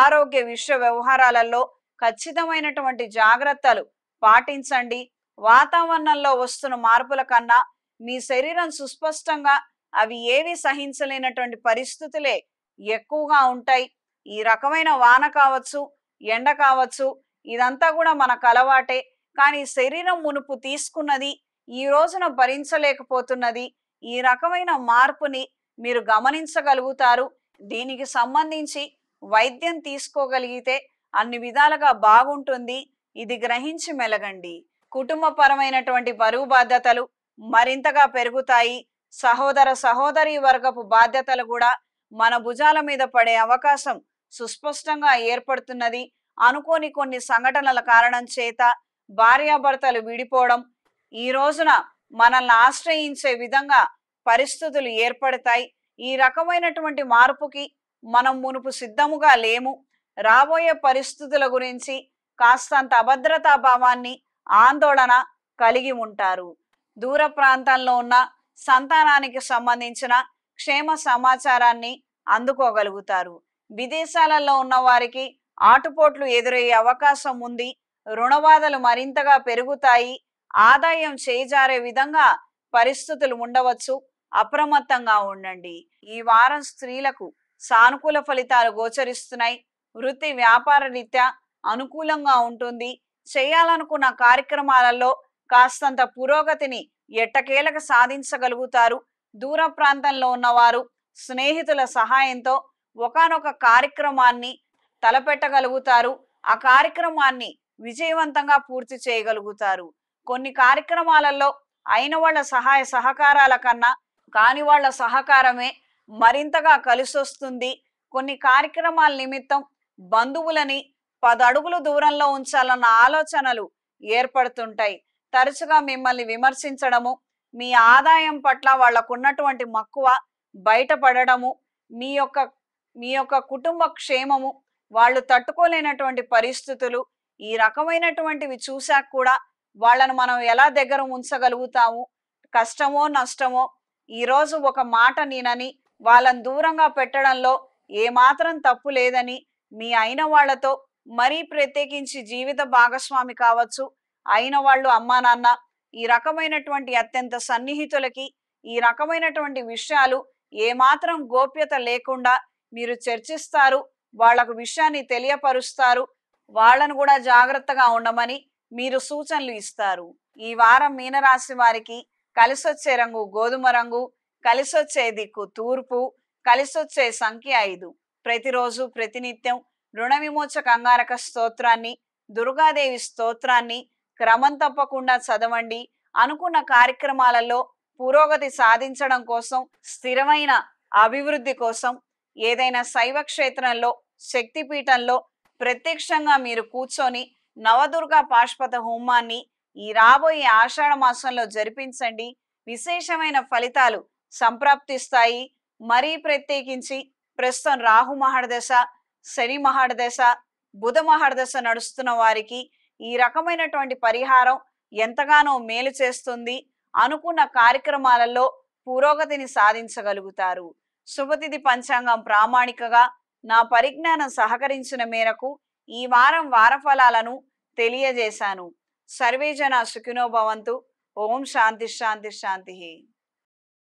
ఆరోగ్య విషయ వ్యవహారాలలో ఖచ్చితమైనటువంటి జాగ్రత్తలు పాటించండి. వాతావరణంలో వస్తున్న మార్పుల కన్నా మీ శరీరం సుస్పష్టంగా అవి ఏవి సహించలేనటువంటి పరిస్థితులే ఎక్కువగా ఉంటాయి. ఈ రకమైన వాన కావచ్చు, ఎండ కావచ్చు, ఇదంతా కూడా మనకు అలవాటే. కానీ శరీరం మునుపు తీసుకున్నది ఈ రోజున భరించలేకపోతున్నది. ఈ రకమైన మార్పుని మీరు గమనించగలుగుతారు. దీనికి సంబంధించి వైద్యం తీసుకోగలిగితే అన్ని విధాలుగా బాగుంటుంది. ఇది గ్రహించి మెలగండి. కుటుంబపరమైనటువంటి బరువు బాధ్యతలు మరింతగా పెరుగుతాయి. సహోదర సహోదరి వర్గపు బాధ్యతలు కూడా మన భుజాల మీద పడే అవకాశం సుస్పష్టంగా ఏర్పడుతున్నది. అనుకోని కొన్ని సంఘటనల కారణం చేత భార్యాభర్తలు విడిపోవడం, ఈ రోజున మనల్ని ఆశ్రయించే విధంగా పరిస్థితులు ఏర్పడతాయి. ఈ రకమైనటువంటి మార్పుకి మనం మునుపు సిద్ధముగా లేము. రాబోయే పరిస్థితుల గురించి కాస్తంత అభద్రతా భావాన్ని, ఆందోళన కలిగి ఉంటారు. దూర ప్రాంతాల్లో ఉన్న సంతానానికి సంబంధించిన క్షేమ సమాచారాన్ని అందుకోగలుగుతారు. విదేశాలలో ఉన్న వారికి ఆటుపోట్లు ఎదురయ్యే అవకాశం ఉంది. రుణబాధలు మరింతగా పెరుగుతాయి. ఆదాయం చేజారే విధంగా పరిస్థితులు ఉండవచ్చు. అప్రమత్తంగా ఉండండి. ఈ వారం స్త్రీలకు సానుకూల ఫలితాలు గోచరిస్తున్నాయి. వృత్తి వ్యాపార రీత్యా అనుకూలంగా ఉంటుంది. చేయాలనుకున్న కార్యక్రమాలలో కాస్తంత పురోగతిని ఎట్టకేలకు సాధించగలుగుతారు. దూర ప్రాంతంలో ఉన్నవారు స్నేహితుల సహాయంతో ఒకానొక కార్యక్రమాన్ని తలపెట్టగలుగుతారు. ఆ కార్యక్రమాన్ని విజయవంతంగా పూర్తి చేయగలుగుతారు. కొన్ని కార్యక్రమాలలో అయిన వాళ్ళ సహాయ సహకారాల కన్నా కాని వాళ్ళ సహకారమే మరింతగా కలిసొస్తుంది. కొన్ని కార్యక్రమాల నిమిత్తం బంధువులని 10 అడుగులు దూరంలో ఉంచాలన్న ఆలోచనలు ఏర్పడుతుంటాయి. తరచుగా మిమ్మల్ని విమర్శించడము, మీ ఆదాయం పట్ల వాళ్లకున్నటువంటి మక్కువ బయటపడడము, మీ యొక్క కుటుంబ క్షేమము వాళ్ళు తట్టుకోలేనటువంటి పరిస్థితులు, ఈ రకమైనటువంటివి చూశాక కూడా వాళ్ళను మనం ఎలా దగ్గర ఉంచగలుగుతాము? కష్టమో నష్టమో ఈరోజు ఒక మాట నేనని వాళ్ళని దూరంగా పెట్టడంలో ఏమాత్రం తప్పు లేదని మీ అయిన వాళ్లతో, మరీ ప్రత్యేకించి జీవిత భాగస్వామి కావచ్చు, అయిన వాళ్ళు అమ్మా నాన్న, ఈ రకమైనటువంటి అత్యంత సన్నిహితులకి ఈ రకమైనటువంటి విషయాలు ఏమాత్రం గోప్యత లేకుండా మీరు చర్చిస్తారు. వాళ్లకు విషయాన్ని తెలియపరుస్తారు. వాళ్ళను కూడా జాగ్రత్తగా ఉండమని మీరు సూచనలు ఇస్తారు. ఈ వారం మీనరాశి వారికి కలిసొచ్చే రంగు గోధుమ రంగు, కలిసొచ్చే దిక్కు తూర్పు, కలిసొచ్చే సంఖ్య 5. ప్రతిరోజు ప్రతినిత్యం రుణ విమోచక అంగారక స్తోత్రాన్ని, దుర్గాదేవి స్తోత్రాన్ని క్రమం తప్పకుండా చదవండి. అనుకున్న కార్యక్రమాలలో పురోగతి సాధించడం కోసం, స్థిరమైన అభివృద్ధి కోసం ఏదైనా శైవ క్షేత్రంలో, శక్తిపీఠంలో ప్రత్యక్షంగా మీరు కూర్చొని నవదుర్గా పాశుపత హోమాన్ని ఈ రాబోయే ఆషాఢ మాసంలో జరిపించండి. విశేషమైన ఫలితాలు సంప్రాప్తిస్తాయి. మరీ ప్రత్యేకించి ప్రస్తుతం రాహు మహర్దశ, శని మహర్దశ, బుధ మహర్దశ నడుస్తున్న వారికి ఈ రకమైనటువంటి పరిహారం ఎంతగానో మేలు చేస్తుంది. అనుకున్న కార్యక్రమాలలో పురోగతిని సాధించగలుగుతారు. శుభతిథి పంచాంగం ప్రామాణికగా నా పరిజ్ఞానం సహకరించిన మేరకు ఈ వారం వారఫలాలను తెలియజేశాను. సర్వే జన సుఖినో భవంతు. ఓం శాంతి శాంతి శాంతి.